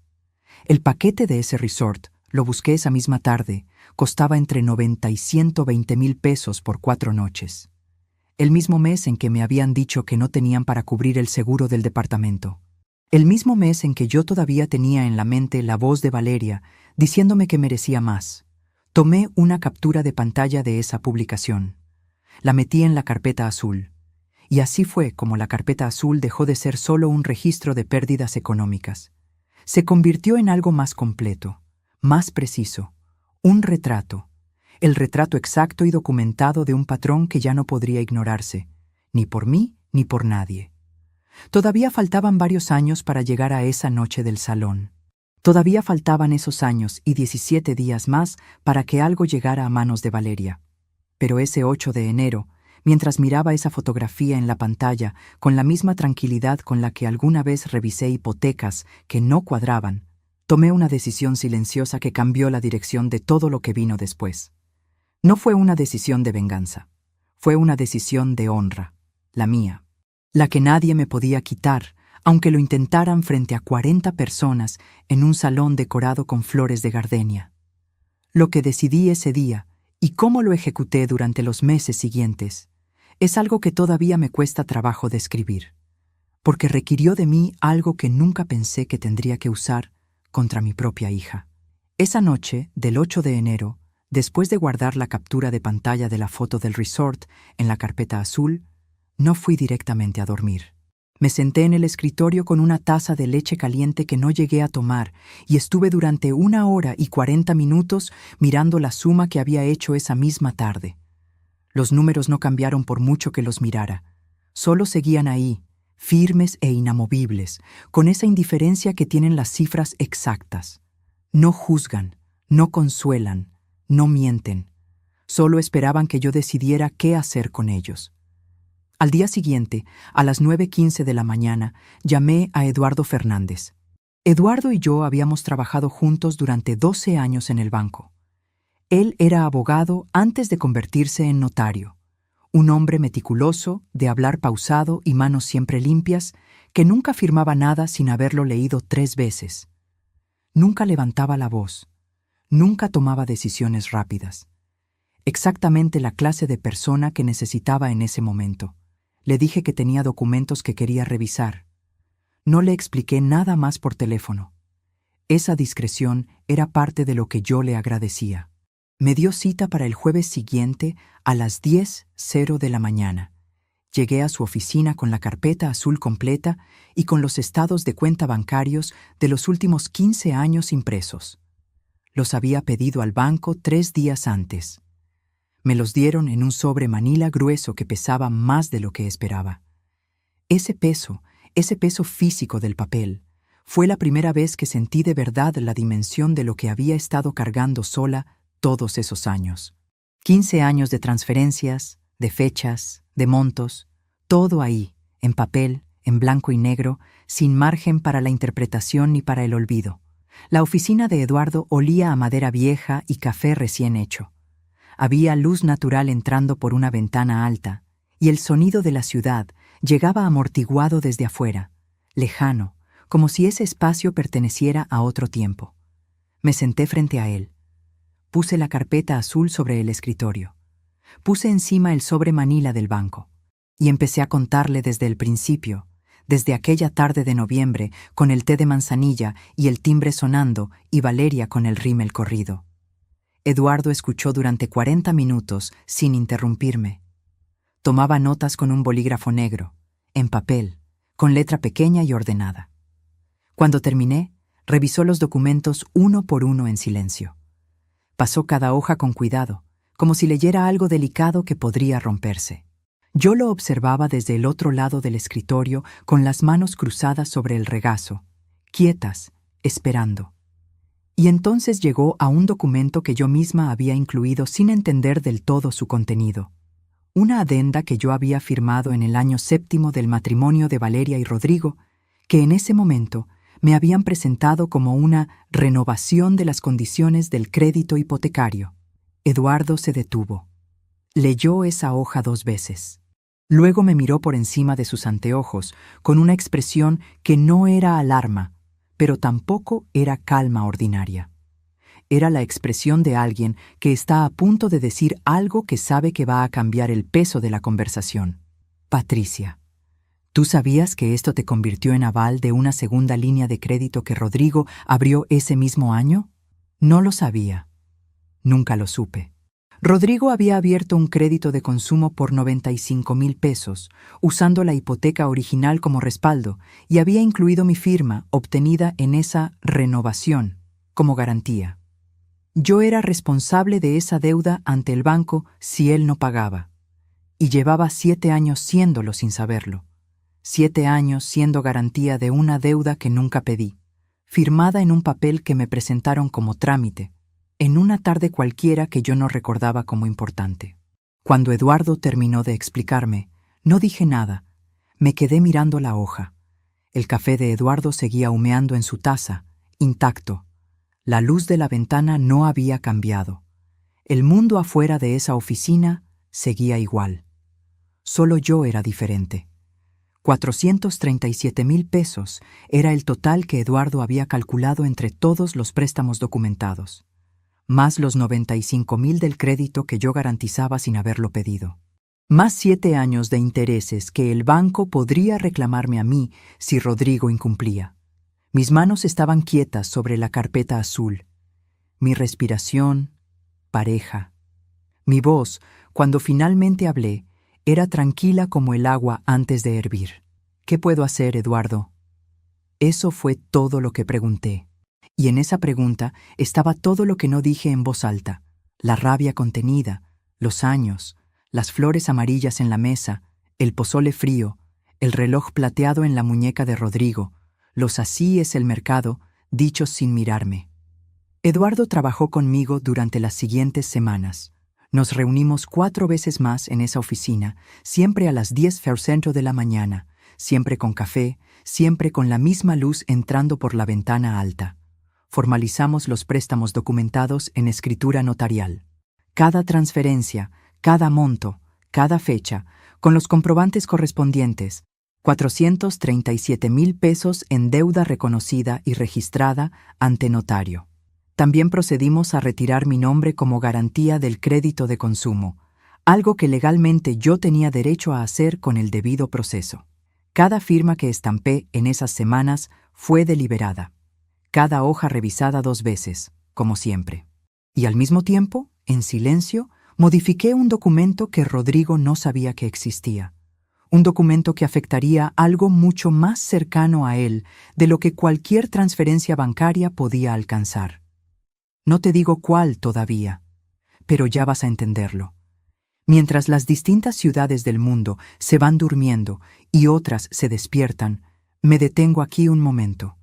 El paquete de ese resort, lo busqué esa misma tarde, costaba entre 90 y 120,000 pesos por 4 noches. El mismo mes en que me habían dicho que no tenían para cubrir el seguro del departamento. El mismo mes en que yo todavía tenía en la mente la voz de Valeria diciéndome que merecía más. Tomé una captura de pantalla de esa publicación. La metí en la carpeta azul. Y así fue como la carpeta azul dejó de ser solo un registro de pérdidas económicas. Se convirtió en algo más completo, más preciso, un retrato. El retrato exacto y documentado de un patrón que ya no podría ignorarse, ni por mí ni por nadie. Todavía faltaban varios años para llegar a esa noche del salón. Todavía faltaban esos años y 17 días más para que algo llegara a manos de Valeria. Pero ese 8 de enero, mientras miraba esa fotografía en la pantalla con la misma tranquilidad con la que alguna vez revisé hipotecas que no cuadraban, tomé una decisión silenciosa que cambió la dirección de todo lo que vino después. No fue una decisión de venganza, fue una decisión de honra, la mía, la que nadie me podía quitar, aunque lo intentaran frente a 40 personas en un salón decorado con flores de gardenia. Lo que decidí ese día, y cómo lo ejecuté durante los meses siguientes, es algo que todavía me cuesta trabajo describir, porque requirió de mí algo que nunca pensé que tendría que usar contra mi propia hija. Esa noche, del 8 de enero, después de guardar la captura de pantalla de la foto del resort en la carpeta azul, no fui directamente a dormir. Me senté en el escritorio con una taza de leche caliente que no llegué a tomar y estuve durante 1 hora y 40 minutos mirando la suma que había hecho esa misma tarde. Los números no cambiaron por mucho que los mirara. Solo seguían ahí, firmes e inamovibles, con esa indiferencia que tienen las cifras exactas. No juzgan, no consuelan, no mienten. Solo esperaban que yo decidiera qué hacer con ellos. Al día siguiente, a las 9:15 de la mañana, llamé a Eduardo Fernández. Eduardo y yo habíamos trabajado juntos durante 12 años en el banco. Él era abogado antes de convertirse en notario. Un hombre meticuloso, de hablar pausado y manos siempre limpias, que nunca firmaba nada sin haberlo leído 3 veces. Nunca levantaba la voz. Nunca tomaba decisiones rápidas. Exactamente la clase de persona que necesitaba en ese momento. Le dije que tenía documentos que quería revisar. No le expliqué nada más por teléfono. Esa discreción era parte de lo que yo le agradecía. Me dio cita para el jueves siguiente a las 10:00 de la mañana. Llegué a su oficina con la carpeta azul completa y con los estados de cuenta bancarios de los últimos 15 años impresos. Los había pedido al banco 3 días antes. Me los dieron en un sobre manila grueso que pesaba más de lo que esperaba. Ese peso físico del papel, fue la primera vez que sentí de verdad la dimensión de lo que había estado cargando sola todos esos años. 15 años de transferencias, de fechas, de montos, todo ahí, en papel, en blanco y negro, sin margen para la interpretación ni para el olvido. La oficina de Eduardo olía a madera vieja y café recién hecho. Había luz natural entrando por una ventana alta, y el sonido de la ciudad llegaba amortiguado desde afuera, lejano, como si ese espacio perteneciera a otro tiempo. Me senté frente a él. Puse la carpeta azul sobre el escritorio. Puse encima el sobre manila del banco. Y empecé a contarle desde el principio, desde aquella tarde de noviembre, con el té de manzanilla y el timbre sonando y Valeria con el rímel corrido. Eduardo escuchó durante 40 minutos sin interrumpirme. Tomaba notas con un bolígrafo negro, en papel, con letra pequeña y ordenada. Cuando terminé, revisó los documentos uno por uno en silencio. Pasó cada hoja con cuidado, como si leyera algo delicado que podría romperse. Yo lo observaba desde el otro lado del escritorio con las manos cruzadas sobre el regazo, quietas, esperando. Y entonces llegó a un documento que yo misma había incluido sin entender del todo su contenido. Una adenda que yo había firmado en el año 7º del matrimonio de Valeria y Rodrigo, que en ese momento me habían presentado como una renovación de las condiciones del crédito hipotecario. Eduardo se detuvo. Leyó esa hoja 2 veces. Luego me miró por encima de sus anteojos, con una expresión que no era alarma, pero tampoco era calma ordinaria. Era la expresión de alguien que está a punto de decir algo que sabe que va a cambiar el peso de la conversación. Patricia, ¿tú sabías que esto te convirtió en aval de una segunda línea de crédito que Rodrigo abrió ese mismo año? No lo sabía. Nunca lo supe. Rodrigo había abierto un crédito de consumo por 95,000 pesos, usando la hipoteca original como respaldo, y había incluido mi firma, obtenida en esa renovación, como garantía. Yo era responsable de esa deuda ante el banco si él no pagaba, y llevaba 7 años siéndolo sin saberlo. 7 años siendo garantía de una deuda que nunca pedí, firmada en un papel que me presentaron como trámite, en una tarde cualquiera que yo no recordaba como importante. Cuando Eduardo terminó de explicarme, no dije nada, me quedé mirando la hoja. El café de Eduardo seguía humeando en su taza, intacto. La luz de la ventana no había cambiado. El mundo afuera de esa oficina seguía igual. Solo yo era diferente. 437,000 pesos era el total que Eduardo había calculado entre todos los préstamos documentados, más los 95,000 del crédito que yo garantizaba sin haberlo pedido, más 7 años de intereses que el banco podría reclamarme a mí si Rodrigo incumplía. Mis manos estaban quietas sobre la carpeta azul. Mi respiración, pareja. Mi voz, cuando finalmente hablé, era tranquila como el agua antes de hervir. ¿Qué puedo hacer, Eduardo? Eso fue todo lo que pregunté. Y en esa pregunta estaba todo lo que no dije en voz alta: la rabia contenida, los años, las flores amarillas en la mesa, el pozole frío, el reloj plateado en la muñeca de Rodrigo, los así es el mercado, dichos sin mirarme. Eduardo trabajó conmigo durante las siguientes semanas. Nos reunimos 4 veces más en esa oficina, siempre a las 10:00 de la mañana, siempre con café, siempre con la misma luz entrando por la ventana alta. Formalizamos los préstamos documentados en escritura notarial. Cada transferencia, cada monto, cada fecha, con los comprobantes correspondientes, 437,000 pesos en deuda reconocida y registrada ante notario. También procedimos a retirar mi nombre como garantía del crédito de consumo, algo que legalmente yo tenía derecho a hacer con el debido proceso. Cada firma que estampé en esas semanas fue deliberada. Cada hoja revisada 2 veces, como siempre. Y al mismo tiempo, en silencio, modifiqué un documento que Rodrigo no sabía que existía. Un documento que afectaría algo mucho más cercano a él de lo que cualquier transferencia bancaria podía alcanzar. No te digo cuál todavía, pero ya vas a entenderlo. Mientras las distintas ciudades del mundo se van durmiendo y otras se despiertan, me detengo aquí un momento,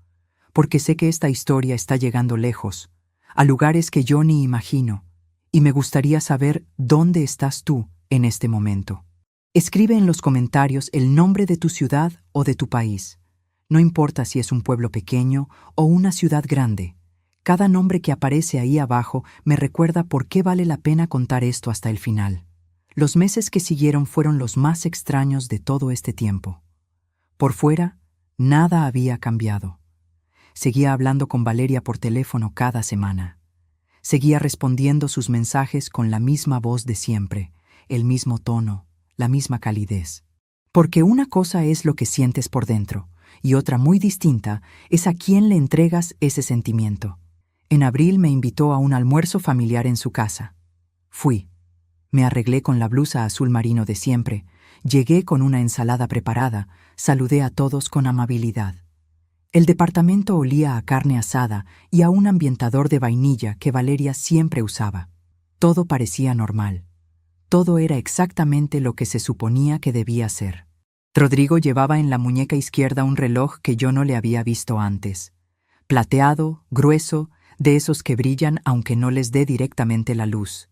porque sé que esta historia está llegando lejos, a lugares que yo ni imagino, y me gustaría saber dónde estás tú en este momento. Escribe en los comentarios el nombre de tu ciudad o de tu país. No importa si es un pueblo pequeño o una ciudad grande. Cada nombre que aparece ahí abajo me recuerda por qué vale la pena contar esto hasta el final. Los meses que siguieron fueron los más extraños de todo este tiempo. Por fuera, nada había cambiado. Seguía hablando con Valeria por teléfono cada semana. Seguía respondiendo sus mensajes con la misma voz de siempre, el mismo tono, la misma calidez. Porque una cosa es lo que sientes por dentro, y otra muy distinta es a quién le entregas ese sentimiento. En abril me invitó a un almuerzo familiar en su casa. Fui. Me arreglé con la blusa azul marino de siempre, llegué con una ensalada preparada, saludé a todos con amabilidad. El departamento olía a carne asada y a un ambientador de vainilla que Valeria siempre usaba. Todo parecía normal. Todo era exactamente lo que se suponía que debía ser. Rodrigo llevaba en la muñeca izquierda un reloj que yo no le había visto antes. Plateado, grueso, de esos que brillan aunque no les dé directamente la luz.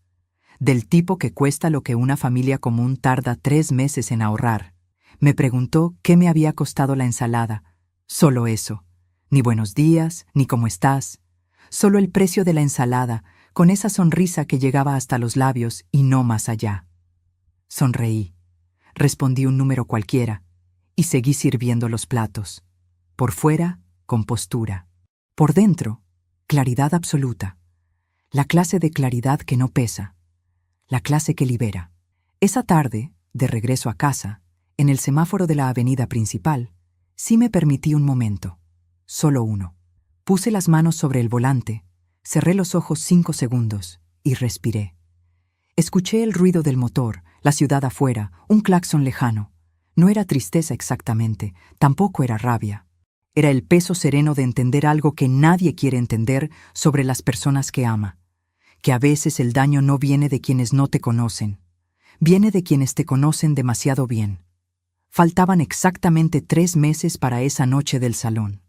Del tipo que cuesta lo que una familia común tarda 3 meses en ahorrar. Me preguntó qué me había costado la ensalada. Solo eso. Ni buenos días, ni cómo estás. Solo el precio de la ensalada, con esa sonrisa que llegaba hasta los labios y no más allá. Sonreí. Respondí un número cualquiera y seguí sirviendo los platos. Por fuera, compostura. Por dentro, claridad absoluta. La clase de claridad que no pesa. La clase que libera. Esa tarde, de regreso a casa, en el semáforo de la avenida principal, sí me permití un momento. Solo uno. Puse las manos sobre el volante, cerré los ojos 5 segundos y respiré. Escuché el ruido del motor, la ciudad afuera, un claxon lejano. No era tristeza exactamente, tampoco era rabia. Era el peso sereno de entender algo que nadie quiere entender sobre las personas que ama. Que a veces el daño no viene de quienes no te conocen. Viene de quienes te conocen demasiado bien. Faltaban exactamente 3 meses para esa noche del salón.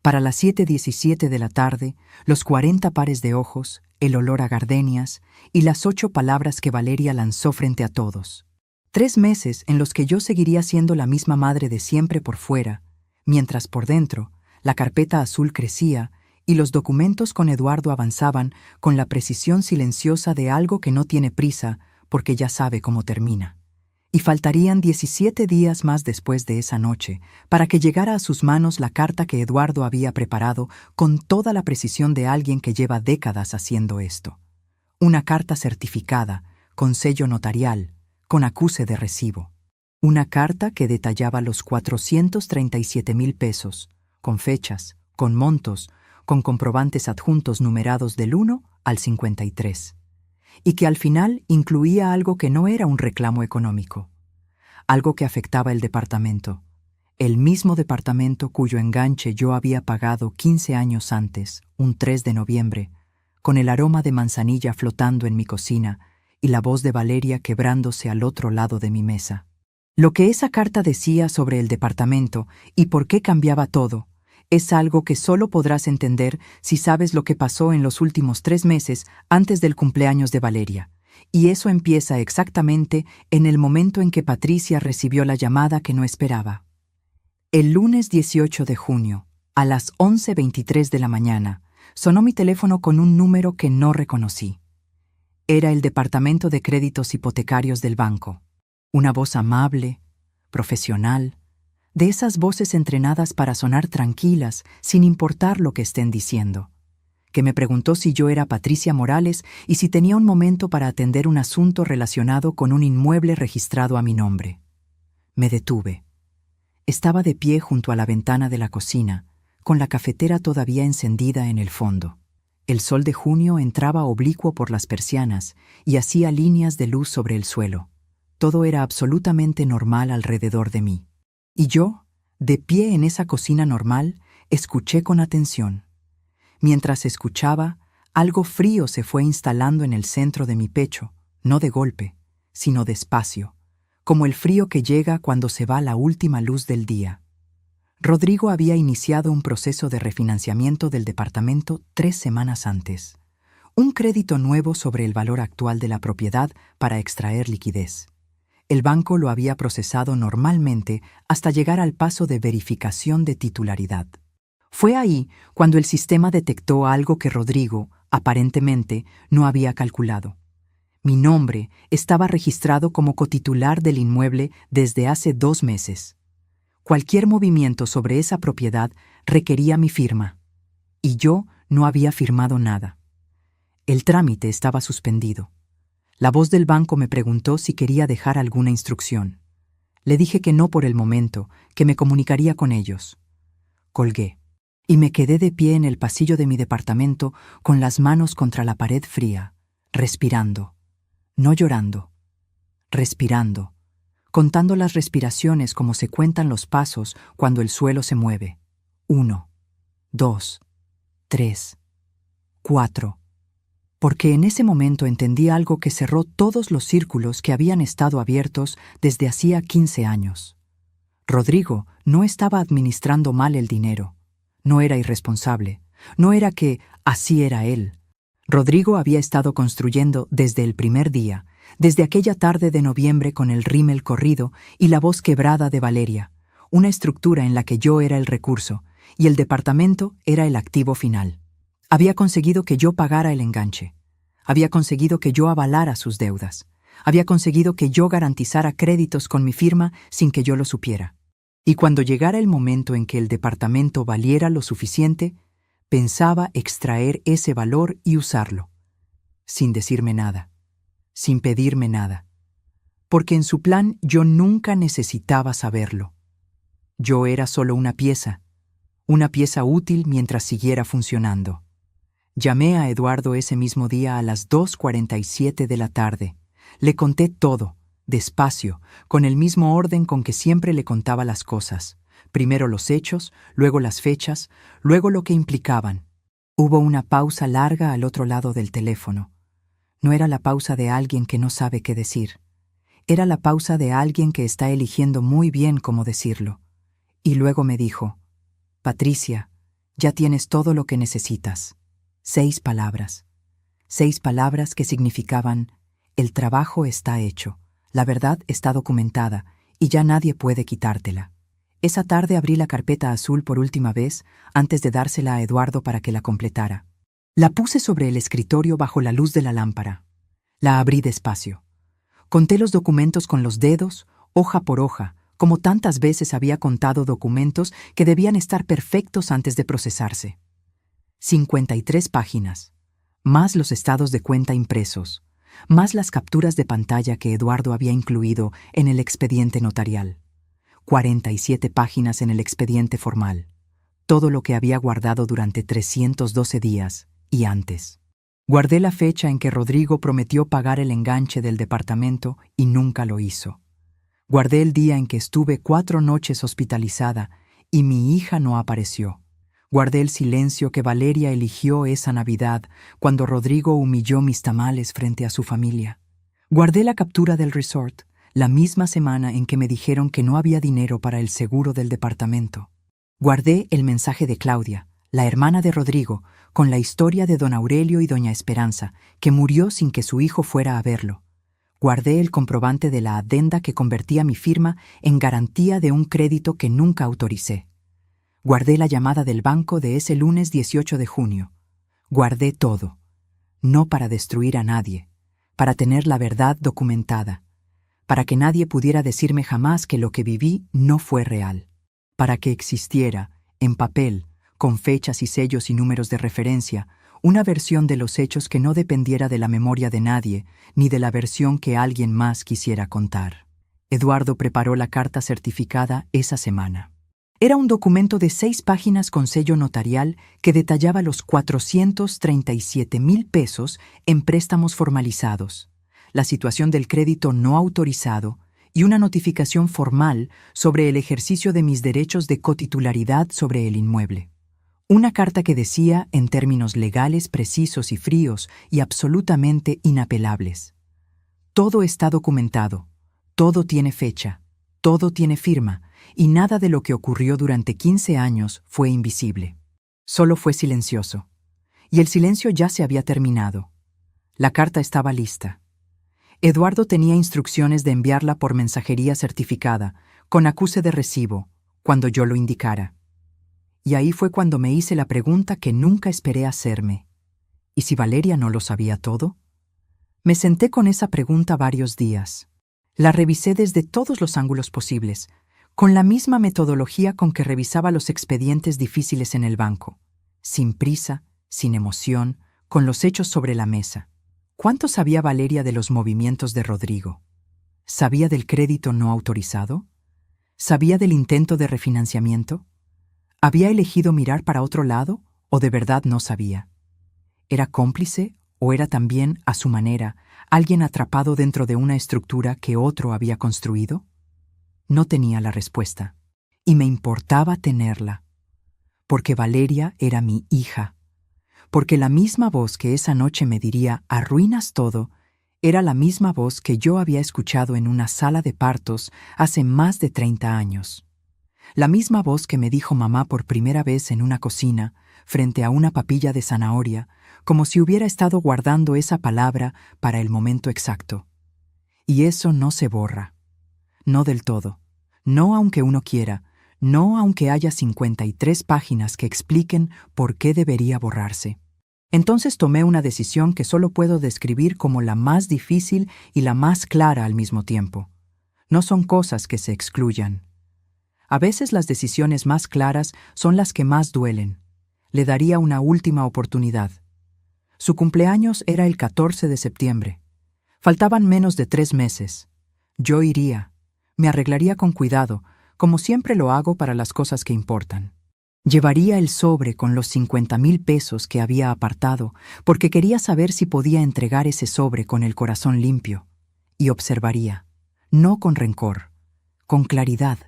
Para las 7:17 de la tarde, los 40 pares de ojos, el olor a gardenias y las 8 palabras que Valeria lanzó frente a todos. 3 meses en los que yo seguiría siendo la misma madre de siempre por fuera, mientras por dentro la carpeta azul crecía y los documentos con Eduardo avanzaban con la precisión silenciosa de algo que no tiene prisa porque ya sabe cómo termina. Y faltarían 17 días más después de esa noche para que llegara a sus manos la carta que Eduardo había preparado con toda la precisión de alguien que lleva décadas haciendo esto. Una carta certificada, con sello notarial, con acuse de recibo. Una carta que detallaba los 437,000 pesos, con fechas, con montos, con comprobantes adjuntos numerados del 1 al 53. Y que al final incluía algo que no era un reclamo económico, algo que afectaba el departamento, el mismo departamento cuyo enganche yo había pagado 15 años antes, un 3 de noviembre, con el aroma de manzanilla flotando en mi cocina y la voz de Valeria quebrándose al otro lado de mi mesa. Lo que esa carta decía sobre el departamento y por qué cambiaba todo, es algo que solo podrás entender si sabes lo que pasó en los últimos 3 meses antes del cumpleaños de Valeria. Y eso empieza exactamente en el momento en que Patricia recibió la llamada que no esperaba. El lunes 18 de junio, a las 11:23 de la mañana, sonó mi teléfono con un número que no reconocí. Era el departamento de créditos hipotecarios del banco. Una voz amable, profesional, de esas voces entrenadas para sonar tranquilas sin importar lo que estén diciendo, que me preguntó si yo era Patricia Morales y si tenía un momento para atender un asunto relacionado con un inmueble registrado a mi nombre. Me detuve. Estaba de pie junto a la ventana de la cocina, con la cafetera todavía encendida en el fondo. El sol de junio entraba oblicuo por las persianas y hacía líneas de luz sobre el suelo. Todo era absolutamente normal alrededor de mí. Y yo, de pie en esa cocina normal, escuché con atención. Mientras escuchaba, algo frío se fue instalando en el centro de mi pecho, no de golpe, sino despacio, como el frío que llega cuando se va la última luz del día. Rodrigo había iniciado un proceso de refinanciamiento del departamento 3 semanas antes. Un crédito nuevo sobre el valor actual de la propiedad para extraer liquidez. El banco lo había procesado normalmente hasta llegar al paso de verificación de titularidad. Fue ahí cuando el sistema detectó algo que Rodrigo, aparentemente, no había calculado. Mi nombre estaba registrado como cotitular del inmueble desde hace 2 meses. Cualquier movimiento sobre esa propiedad requería mi firma, y yo no había firmado nada. El trámite estaba suspendido. La voz del banco me preguntó si quería dejar alguna instrucción. Le dije que no por el momento, que me comunicaría con ellos. Colgué, y me quedé de pie en el pasillo de mi departamento con las manos contra la pared fría, respirando, no llorando, respirando, contando las respiraciones como se cuentan los pasos cuando el suelo se mueve. 1, 2, 3, 4. Porque en ese momento entendí algo que cerró todos los círculos que habían estado abiertos desde hacía 15 años. Rodrigo no estaba administrando mal el dinero. No era irresponsable. No era que así era él. Rodrigo había estado construyendo desde el primer día, desde aquella tarde de noviembre con el rímel corrido y la voz quebrada de Valeria, una estructura en la que yo era el recurso y el departamento era el activo final. Había conseguido que yo pagara el enganche. Había conseguido que yo avalara sus deudas. Había conseguido que yo garantizara créditos con mi firma sin que yo lo supiera. Y cuando llegara el momento en que el departamento valiera lo suficiente, pensaba extraer ese valor y usarlo. Sin decirme nada. Sin pedirme nada. Porque en su plan yo nunca necesitaba saberlo. Yo era solo una pieza útil mientras siguiera funcionando. Llamé a Eduardo ese mismo día a las 2:47 de la tarde. Le conté todo, despacio, con el mismo orden con que siempre le contaba las cosas. Primero los hechos, luego las fechas, luego lo que implicaban. Hubo una pausa larga al otro lado del teléfono. No era la pausa de alguien que no sabe qué decir. Era la pausa de alguien que está eligiendo muy bien cómo decirlo. Y luego me dijo: Patricia, ya tienes todo lo que necesitas. 6 palabras. 6 palabras que significaban: el trabajo está hecho, la verdad está documentada y ya nadie puede quitártela. Esa tarde abrí la carpeta azul por última vez antes de dársela a Eduardo para que la completara. La puse sobre el escritorio bajo la luz de la lámpara. La abrí despacio. Conté los documentos con los dedos, hoja por hoja, como tantas veces había contado documentos que debían estar perfectos antes de procesarse. 53 páginas, más los estados de cuenta impresos, más las capturas de pantalla que Eduardo había incluido en el expediente notarial. 47 páginas en el expediente formal, todo lo que había guardado durante 312 días y antes. Guardé la fecha en que Rodrigo prometió pagar el enganche del departamento y nunca lo hizo. Guardé el día en que estuve 4 noches hospitalizada y mi hija no apareció. Guardé el silencio que Valeria eligió esa Navidad cuando Rodrigo humilló mis tamales frente a su familia. Guardé la captura del resort, la misma semana en que me dijeron que no había dinero para el seguro del departamento. Guardé el mensaje de Claudia, la hermana de Rodrigo, con la historia de don Aurelio y doña Esperanza, que murió sin que su hijo fuera a verlo. Guardé el comprobante de la adenda que convertía mi firma en garantía de un crédito que nunca autoricé. Guardé la llamada del banco de ese lunes 18 de junio. Guardé todo. No para destruir a nadie, para tener la verdad documentada, para que nadie pudiera decirme jamás que lo que viví no fue real, para que existiera, en papel, con fechas y sellos y números de referencia, una versión de los hechos que no dependiera de la memoria de nadie, ni de la versión que alguien más quisiera contar. Eduardo preparó la carta certificada esa semana. Era un documento de 6 páginas con sello notarial que detallaba los 437,000 pesos en préstamos formalizados, la situación del crédito no autorizado y una notificación formal sobre el ejercicio de mis derechos de cotitularidad sobre el inmueble. Una carta que decía, en términos legales precisos y fríos y absolutamente inapelables: todo está documentado, todo tiene fecha, todo tiene firma, y nada de lo que ocurrió durante 15 años fue invisible. Solo fue silencioso. Y el silencio ya se había terminado. La carta estaba lista. Eduardo tenía instrucciones de enviarla por mensajería certificada, con acuse de recibo, cuando yo lo indicara. Y ahí fue cuando me hice la pregunta que nunca esperé hacerme. ¿Y si Valeria no lo sabía todo? Me senté con esa pregunta varios días. La revisé desde todos los ángulos posibles, con la misma metodología con que revisaba los expedientes difíciles en el banco, sin prisa, sin emoción, con los hechos sobre la mesa. ¿Cuánto sabía Valeria de los movimientos de Rodrigo? ¿Sabía del crédito no autorizado? ¿Sabía del intento de refinanciamiento? ¿Había elegido mirar para otro lado o de verdad no sabía? ¿Era cómplice o era también, a su manera, alguien atrapado dentro de una estructura que otro había construido? No tenía la respuesta, y me importaba tenerla, porque Valeria era mi hija, porque la misma voz que esa noche me diría «arruinas todo», era la misma voz que yo había escuchado en una sala de partos hace más de 30 años. La misma voz que me dijo mamá por primera vez en una cocina, frente a una papilla de zanahoria, como si hubiera estado guardando esa palabra para el momento exacto. Y eso no se borra. No del todo. No aunque uno quiera. No aunque haya 53 páginas que expliquen por qué debería borrarse. Entonces tomé una decisión que solo puedo describir como la más difícil y la más clara al mismo tiempo. No son cosas que se excluyan. A veces las decisiones más claras son las que más duelen. Le daría una última oportunidad. Su cumpleaños era el 14 de septiembre. Faltaban menos de 3 meses. Yo iría. Me arreglaría con cuidado, como siempre lo hago para las cosas que importan. Llevaría el sobre con los 50,000 pesos que había apartado, porque quería saber si podía entregar ese sobre con el corazón limpio. Y observaría, no con rencor, con claridad,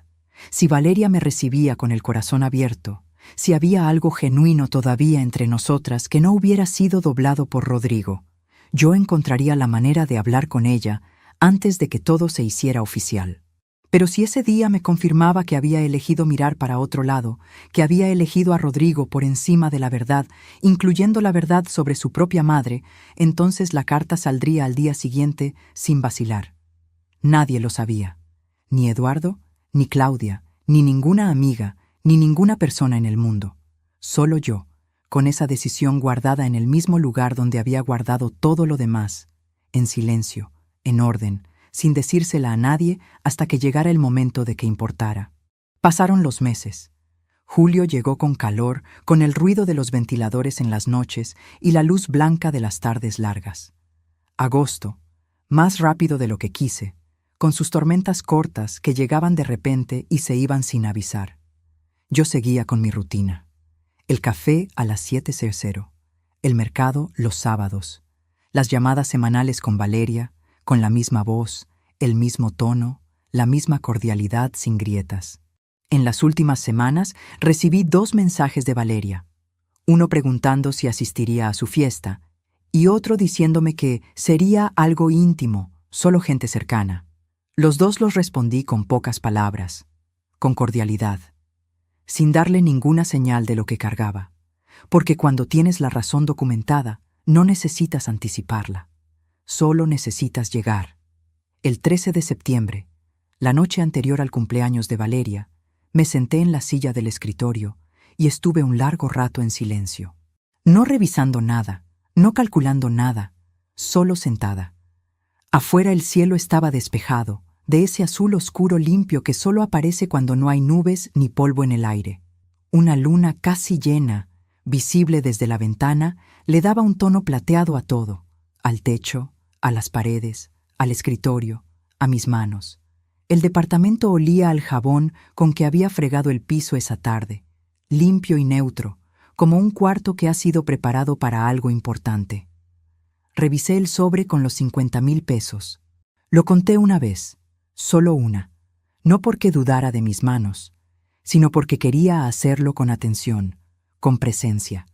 si Valeria me recibía con el corazón abierto, si había algo genuino todavía entre nosotras que no hubiera sido doblado por Rodrigo. Yo encontraría la manera de hablar con ella antes de que todo se hiciera oficial. Pero si ese día me confirmaba que había elegido mirar para otro lado, que había elegido a Rodrigo por encima de la verdad, incluyendo la verdad sobre su propia madre, entonces la carta saldría al día siguiente sin vacilar. Nadie lo sabía. Ni Eduardo, ni Claudia, ni ninguna amiga, ni ninguna persona en el mundo. Solo yo, con esa decisión guardada en el mismo lugar donde había guardado todo lo demás, en silencio, en orden, sin decírsela a nadie hasta que llegara el momento de que importara. Pasaron los meses. Julio llegó con calor, con el ruido de los ventiladores en las noches y la luz blanca de las tardes largas. Agosto, más rápido de lo que quise, con sus tormentas cortas que llegaban de repente y se iban sin avisar. Yo seguía con mi rutina. El café a las 7:00, el mercado los sábados, las llamadas semanales con Valeria, con la misma voz, el mismo tono, la misma cordialidad sin grietas. En las últimas semanas recibí 2 mensajes de Valeria, uno preguntando si asistiría a su fiesta y otro diciéndome que sería algo íntimo, solo gente cercana. Los 2 los respondí con pocas palabras, con cordialidad, sin darle ninguna señal de lo que cargaba, porque cuando tienes la razón documentada, no necesitas anticiparla. Solo necesitas llegar. El 13 de septiembre, la noche anterior al cumpleaños de Valeria, me senté en la silla del escritorio y estuve un largo rato en silencio. No revisando nada, no calculando nada, solo sentada. Afuera el cielo estaba despejado, de ese azul oscuro limpio que solo aparece cuando no hay nubes ni polvo en el aire. Una luna casi llena, visible desde la ventana, le daba un tono plateado a todo, al techo, a las paredes, al escritorio, a mis manos. El departamento olía al jabón con que había fregado el piso esa tarde, limpio y neutro, como un cuarto que ha sido preparado para algo importante. Revisé el sobre con los 50,000 pesos. Lo conté una vez, solo una, no porque dudara de mis manos, sino porque quería hacerlo con atención, con presencia,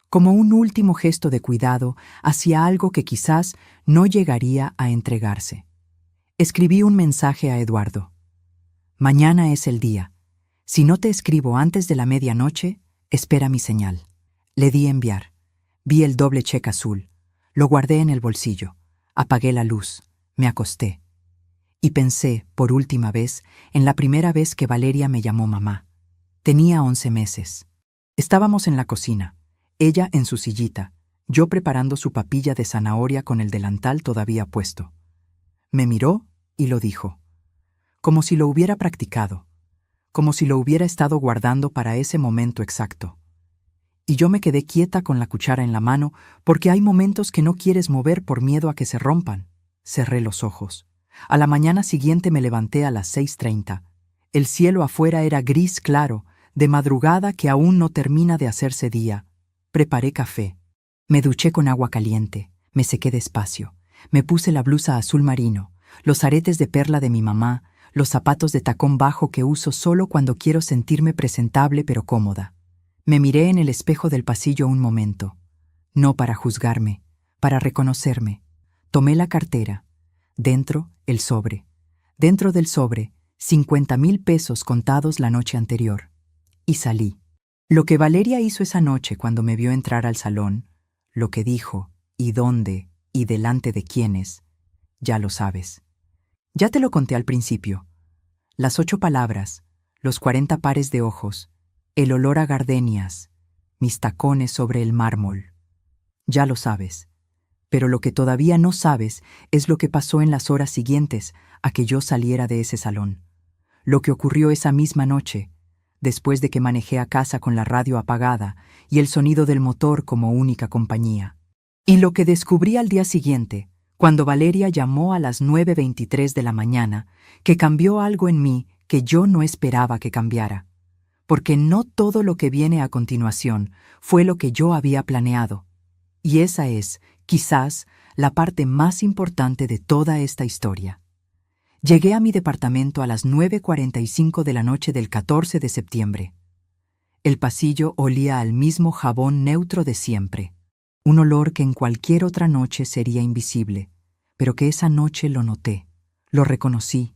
como un último gesto de cuidado hacia algo que quizás no llegaría a entregarse. Escribí un mensaje a Eduardo. Mañana es el día. Si no te escribo antes de la medianoche, espera mi señal. Le di enviar. Vi el doble cheque azul. Lo guardé en el bolsillo. Apagué la luz. Me acosté. Y pensé, por última vez, en la primera vez que Valeria me llamó mamá. Tenía 11 meses. Estábamos en la cocina. Ella en su sillita, yo preparando su papilla de zanahoria con el delantal todavía puesto. Me miró y lo dijo, como si lo hubiera practicado, como si lo hubiera estado guardando para ese momento exacto. Y yo me quedé quieta con la cuchara en la mano porque hay momentos que no quieres mover por miedo a que se rompan. Cerré los ojos. A la mañana siguiente me levanté a las 6:30. El cielo afuera era gris claro, de madrugada que aún no termina de hacerse día. Preparé café. Me duché con agua caliente. Me sequé despacio. Me puse la blusa azul marino, los aretes de perla de mi mamá, los zapatos de tacón bajo que uso solo cuando quiero sentirme presentable pero cómoda. Me miré en el espejo del pasillo un momento. No para juzgarme, para reconocerme. Tomé la cartera. Dentro, el sobre. Dentro del sobre, 50,000 pesos contados la noche anterior. Y salí. Lo que Valeria hizo esa noche cuando me vio entrar al salón, lo que dijo, y dónde, y delante de quiénes, ya lo sabes. Ya te lo conté al principio. Las 8 palabras, los 40 pares de ojos, el olor a gardenias, mis tacones sobre el mármol. Ya lo sabes. Pero lo que todavía no sabes es lo que pasó en las horas siguientes a que yo saliera de ese salón. Lo que ocurrió esa misma noche, después de que manejé a casa con la radio apagada y el sonido del motor como única compañía. Y lo que descubrí al día siguiente, cuando Valeria llamó a las 9:23 de la mañana, que cambió algo en mí que yo no esperaba que cambiara. Porque no todo lo que viene a continuación fue lo que yo había planeado. Y esa es, quizás, la parte más importante de toda esta historia. Llegué a mi departamento a las 9:45 de la noche del 14 de septiembre. El pasillo olía al mismo jabón neutro de siempre, un olor que en cualquier otra noche sería invisible, pero que esa noche lo noté, lo reconocí,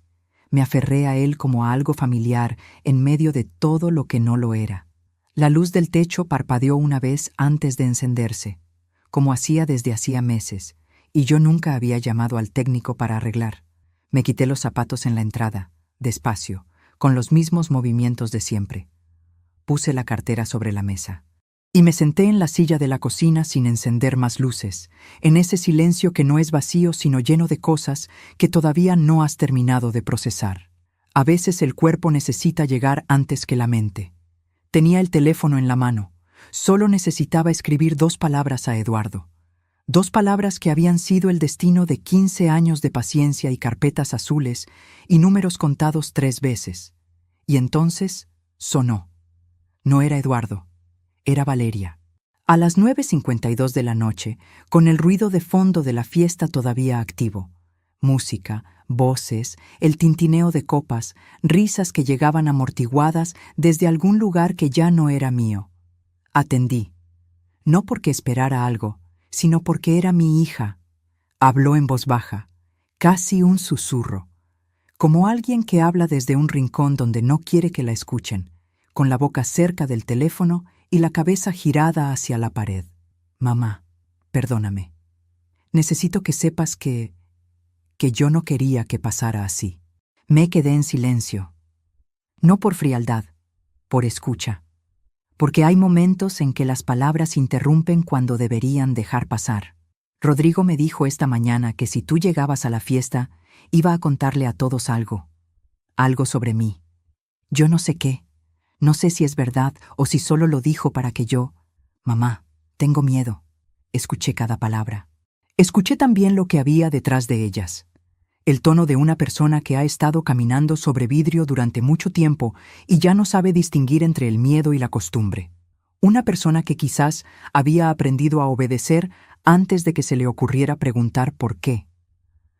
me aferré a él como a algo familiar en medio de todo lo que no lo era. La luz del techo parpadeó una vez antes de encenderse, como hacía desde hacía meses, y yo nunca había llamado al técnico para arreglar. Me quité los zapatos en la entrada, despacio, con los mismos movimientos de siempre. Puse la cartera sobre la mesa. Y me senté en la silla de la cocina sin encender más luces, en ese silencio que no es vacío sino lleno de cosas que todavía no has terminado de procesar. A veces el cuerpo necesita llegar antes que la mente. Tenía el teléfono en la mano. Solo necesitaba escribir 2 palabras a Eduardo. 2 palabras que habían sido el destino de 15 años de paciencia y carpetas azules y números contados 3 veces. Y entonces sonó. No era Eduardo. Era Valeria. A las 9:52 de la noche, con el ruido de fondo de la fiesta todavía activo. Música, voces, el tintineo de copas, risas que llegaban amortiguadas desde algún lugar que ya no era mío. Atendí. No porque esperara algo, sino porque era mi hija. Habló en voz baja, casi un susurro, como alguien que habla desde un rincón donde no quiere que la escuchen, con la boca cerca del teléfono y la cabeza girada hacia la pared. Mamá, perdóname. Necesito que sepas que yo no quería que pasara así. Me quedé en silencio. No por frialdad, por escucha. Porque hay momentos en que las palabras interrumpen cuando deberían dejar pasar. Rodrigo me dijo esta mañana que si tú llegabas a la fiesta, iba a contarle a todos algo. Algo sobre mí. Yo no sé qué. No sé si es verdad o si solo lo dijo para que yo... Mamá, tengo miedo. Escuché cada palabra. Escuché también lo que había detrás de ellas. El tono de una persona que ha estado caminando sobre vidrio durante mucho tiempo y ya no sabe distinguir entre el miedo y la costumbre. Una persona que quizás había aprendido a obedecer antes de que se le ocurriera preguntar por qué.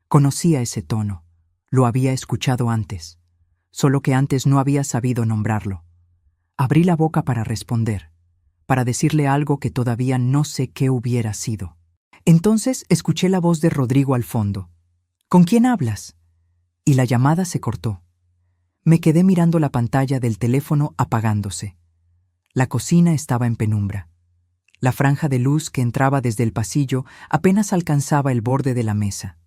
Conocía ese tono. Lo había escuchado antes. Solo que antes no había sabido nombrarlo. Abrí la boca para responder, para decirle algo que todavía no sé qué hubiera sido. Entonces escuché la voz de Rodrigo al fondo. ¿Con quién hablas? Y la llamada se cortó. Me quedé mirando la pantalla del teléfono apagándose. La cocina estaba en penumbra. La franja de luz que entraba desde el pasillo apenas alcanzaba el borde de la mesa.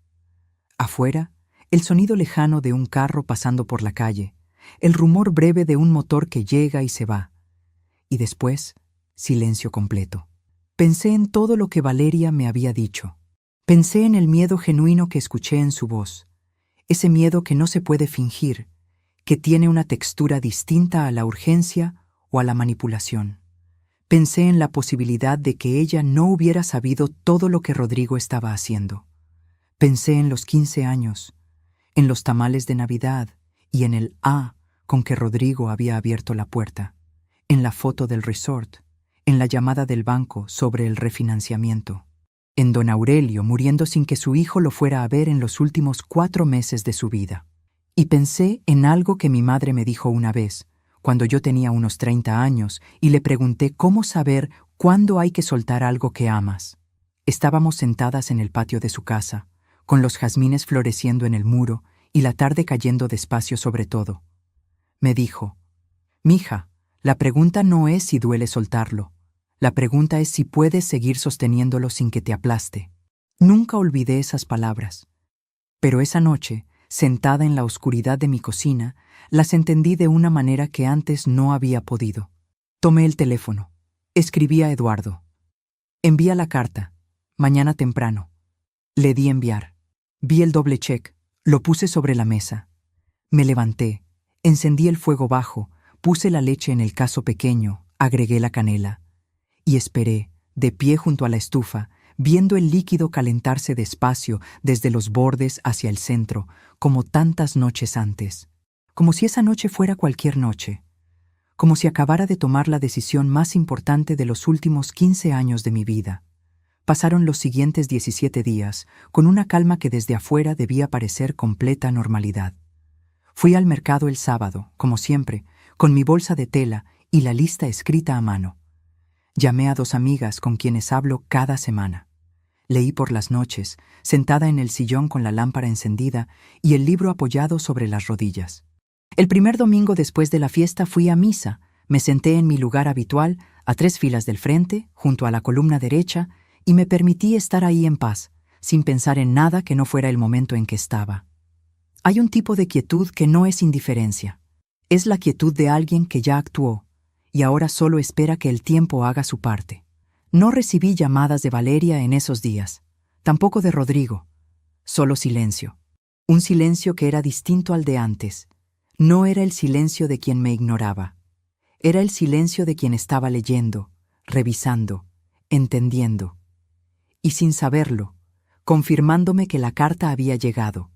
Afuera, el sonido lejano de un carro pasando por la calle, el rumor breve de un motor que llega y se va. Y después, silencio completo. Pensé en todo lo que Valeria me había dicho. Pensé en el miedo genuino que escuché en su voz. Ese miedo que no se puede fingir, que tiene una textura distinta a la urgencia o a la manipulación. Pensé en la posibilidad de que ella no hubiera sabido todo lo que Rodrigo estaba haciendo. Pensé en los 15 años, en los tamales de Navidad y en el con que Rodrigo había abierto la puerta, en la foto del resort, en la llamada del banco sobre el refinanciamiento, en don Aurelio muriendo sin que su hijo lo fuera a ver en los últimos 4 meses de su vida. Y pensé en algo que mi madre me dijo una vez, cuando yo tenía unos 30 años, y le pregunté cómo saber cuándo hay que soltar algo que amas. Estábamos sentadas en el patio de su casa, con los jazmines floreciendo en el muro y la tarde cayendo despacio sobre todo. Me dijo: «Mija, la pregunta no es si duele soltarlo. La pregunta es si puedes seguir sosteniéndolo sin que te aplaste». Nunca olvidé esas palabras. Pero esa noche, sentada en la oscuridad de mi cocina, las entendí de una manera que antes no había podido. Tomé el teléfono. Escribí a Eduardo: «Envía la carta. Mañana temprano». Le di enviar. Vi el doble check. Lo puse sobre la mesa. Me levanté. Encendí el fuego bajo. Puse la leche en el cazo pequeño. Agregué la canela. Y esperé, de pie junto a la estufa, viendo el líquido calentarse despacio desde los bordes hacia el centro, como tantas noches antes. Como si esa noche fuera cualquier noche. Como si acabara de tomar la decisión más importante de los últimos 15 años de mi vida. Pasaron los siguientes 17 días, con una calma que desde afuera debía parecer completa normalidad. Fui al mercado el sábado, como siempre, con mi bolsa de tela y la lista escrita a mano. Llamé a 2 amigas con quienes hablo cada semana. Leí por las noches, sentada en el sillón con la lámpara encendida y el libro apoyado sobre las rodillas. El primer domingo después de la fiesta fui a misa. Me senté en mi lugar habitual, a 3 filas del frente, junto a la columna derecha, y me permití estar ahí en paz, sin pensar en nada que no fuera el momento en que estaba. Hay un tipo de quietud que no es indiferencia. Es la quietud de alguien que ya actuó, y ahora solo espera que el tiempo haga su parte. No recibí llamadas de Valeria en esos días, tampoco de Rodrigo. Solo silencio. Un silencio que era distinto al de antes. No era el silencio de quien me ignoraba. Era el silencio de quien estaba leyendo, revisando, entendiendo. Y sin saberlo, confirmándome que la carta había llegado.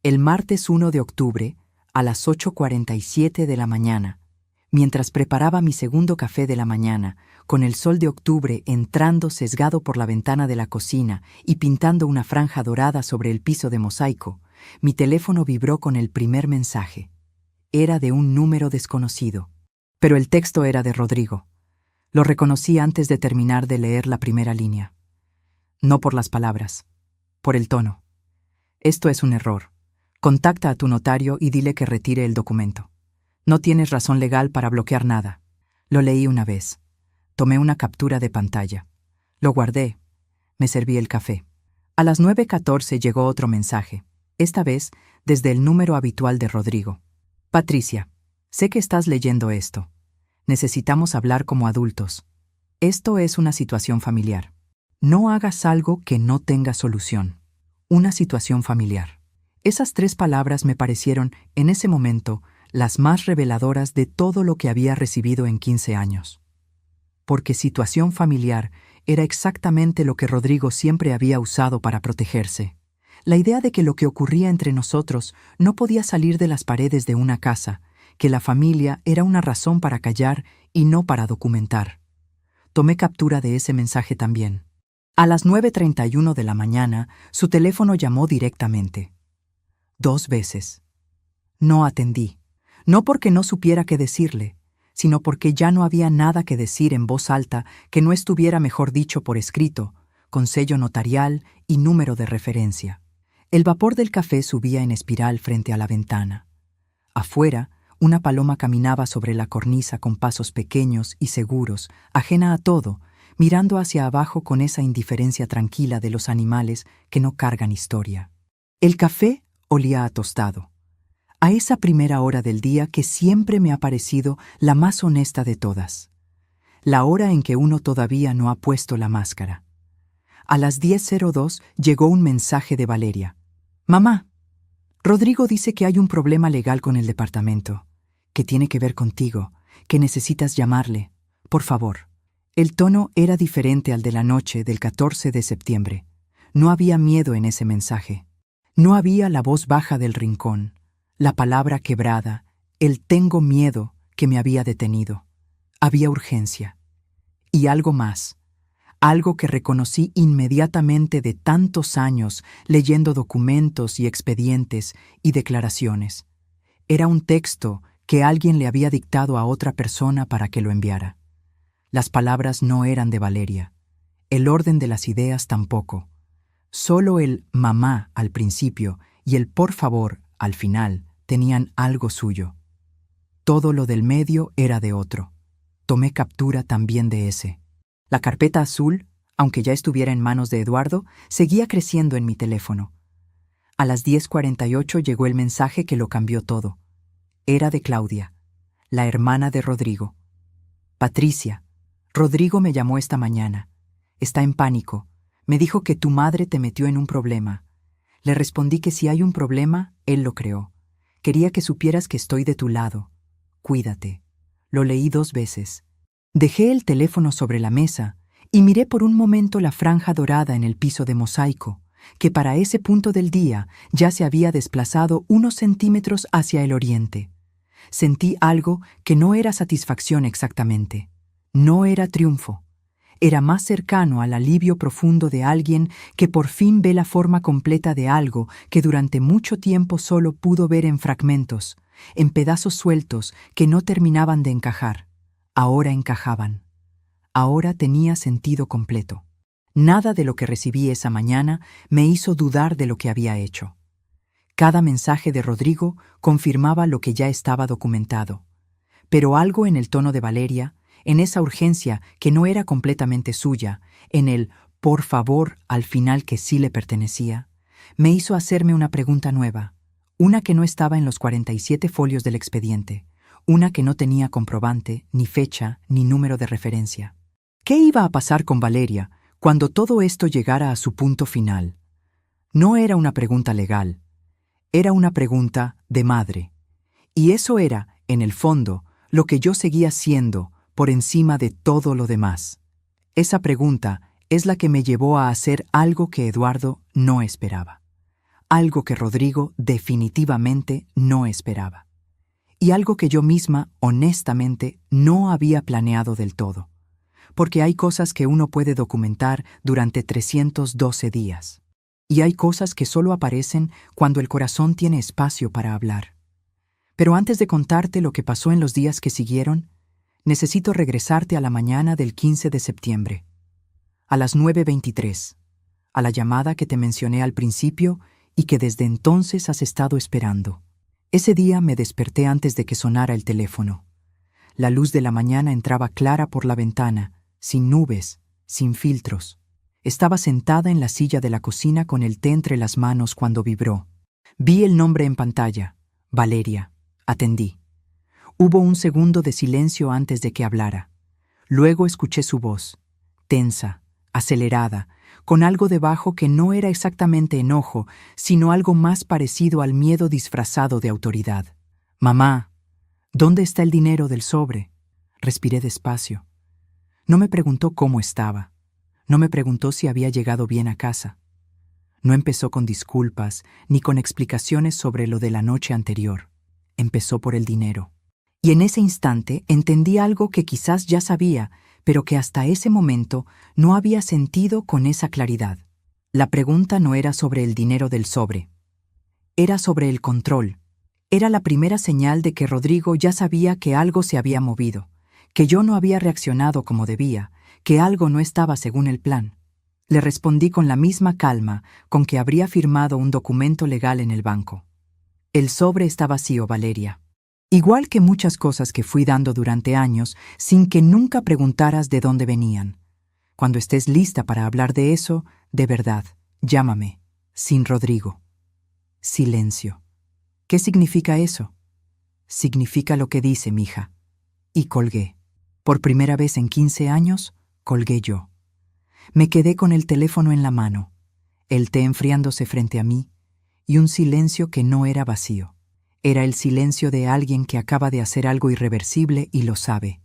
El martes 1 de octubre, a las 8:47 de la mañana, mientras preparaba mi segundo café de la mañana, con el sol de octubre entrando sesgado por la ventana de la cocina y pintando una franja dorada sobre el piso de mosaico, mi teléfono vibró con el primer mensaje. Era de un número desconocido, pero el texto era de Rodrigo. Lo reconocí antes de terminar de leer la primera línea. No por las palabras, por el tono. «Esto es un error. Contacta a tu notario y dile que retire el documento. No tienes razón legal para bloquear nada». Lo leí una vez. Tomé una captura de pantalla. Lo guardé. Me serví el café. A las 9:14 llegó otro mensaje, esta vez desde el número habitual de Rodrigo. «Patricia, sé que estás leyendo esto. Necesitamos hablar como adultos. Esto es una situación familiar. No hagas algo que no tenga solución. Una situación familiar». Esas 3 palabras me parecieron, en ese momento, las más reveladoras de todo lo que había recibido en 15 años. Porque situación familiar era exactamente lo que Rodrigo siempre había usado para protegerse. La idea de que lo que ocurría entre nosotros no podía salir de las paredes de una casa, que la familia era una razón para callar y no para documentar. Tomé captura de ese mensaje también. A las 9:31 de la mañana, su teléfono llamó directamente. 2 veces. No atendí. No porque no supiera qué decirle, sino porque ya no había nada que decir en voz alta que no estuviera mejor dicho por escrito, con sello notarial y número de referencia. El vapor del café subía en espiral frente a la ventana. Afuera, una paloma caminaba sobre la cornisa con pasos pequeños y seguros, ajena a todo, mirando hacia abajo con esa indiferencia tranquila de los animales que no cargan historia. El café olía a tostado. A esa primera hora del día que siempre me ha parecido la más honesta de todas. La hora en que uno todavía no ha puesto la máscara. A las 10:02 llegó un mensaje de Valeria. «Mamá, Rodrigo dice que hay un problema legal con el departamento, que tiene que ver contigo, que necesitas llamarle. Por favor, El tono era diferente al de la noche del 14 de septiembre. No había miedo en ese mensaje. No había la voz baja del rincón, la palabra quebrada, el tengo miedo que me había detenido. Había urgencia. Y algo más, algo que reconocí inmediatamente de tantos años leyendo documentos y expedientes y declaraciones. Era un texto que alguien le había dictado a otra persona para que lo enviara. Las palabras no eran de Valeria, el orden de las ideas tampoco. Solo el mamá al principio y el por favor al final tenían algo suyo. Todo lo del medio era de otro. Tomé captura también de ese. La carpeta azul, aunque ya estuviera en manos de Eduardo, seguía creciendo en mi teléfono. A las 10:48 llegó el mensaje que lo cambió todo. Era de Claudia, la hermana de Rodrigo. Patricia, Rodrigo me llamó esta mañana. Está en pánico. Me dijo que tu madre te metió en un problema. Le respondí que si hay un problema, él lo creó. Quería que supieras que estoy de tu lado. Cuídate. Lo leí 2 veces. Dejé el teléfono sobre la mesa y miré por un momento la franja dorada en el piso de mosaico, que para ese punto del día ya se había desplazado unos centímetros hacia el oriente. Sentí algo que no era satisfacción exactamente. No era triunfo. Era más cercano al alivio profundo de alguien que por fin ve la forma completa de algo que durante mucho tiempo solo pudo ver en fragmentos, en pedazos sueltos que no terminaban de encajar. Ahora encajaban. Ahora tenía sentido completo. Nada de lo que recibí esa mañana me hizo dudar de lo que había hecho. Cada mensaje de Rodrigo confirmaba lo que ya estaba documentado. Pero algo en el tono de Valeria, en esa urgencia que no era completamente suya, en el por favor al final que sí le pertenecía, me hizo hacerme una pregunta nueva, una que no estaba en los 47 folios del expediente, una que no tenía comprobante, ni fecha, ni número de referencia. ¿Qué iba a pasar con Valeria cuando todo esto llegara a su punto final? No era una pregunta legal, era una pregunta de madre. Y eso era, en el fondo, lo que yo seguía siendo por encima de todo lo demás. Esa pregunta es la que me llevó a hacer algo que Eduardo no esperaba. Algo que Rodrigo definitivamente no esperaba. Y algo que yo misma, honestamente, no había planeado del todo. Porque hay cosas que uno puede documentar durante 312 días. Y hay cosas que solo aparecen cuando el corazón tiene espacio para hablar. Pero antes de contarte lo que pasó en los días que siguieron, necesito regresarte a la mañana del 15 de septiembre, a las 9:23, a la llamada que te mencioné al principio y que desde entonces has estado esperando. Ese día me desperté antes de que sonara el teléfono. La luz de la mañana entraba clara por la ventana, sin nubes, sin filtros. Estaba sentada en la silla de la cocina con el té entre las manos cuando vibró. Vi el nombre en pantalla, Valeria. Atendí. Hubo un segundo de silencio antes de que hablara. Luego escuché su voz, tensa, acelerada, con algo debajo que no era exactamente enojo, sino algo más parecido al miedo disfrazado de autoridad. «Mamá, ¿dónde está el dinero del sobre?» Respiré despacio. No me preguntó cómo estaba. No me preguntó si había llegado bien a casa. No empezó con disculpas ni con explicaciones sobre lo de la noche anterior. Empezó por el dinero. Y en ese instante entendí algo que quizás ya sabía, pero que hasta ese momento no había sentido con esa claridad. La pregunta no era sobre el dinero del sobre. Era sobre el control. Era la primera señal de que Rodrigo ya sabía que algo se había movido, que yo no había reaccionado como debía, que algo no estaba según el plan. Le respondí con la misma calma con que habría firmado un documento legal en el banco. El sobre está vacío, Valeria. Igual que muchas cosas que fui dando durante años sin que nunca preguntaras de dónde venían. Cuando estés lista para hablar de eso, de verdad, llámame. Sin Rodrigo. Silencio. ¿Qué significa eso? Significa lo que dice, mija. Y colgué. Por primera vez en 15 años, colgué yo. Me quedé con el teléfono en la mano, el té enfriándose frente a mí, y un silencio que no era vacío. Era el silencio de alguien que acaba de hacer algo irreversible y lo sabe,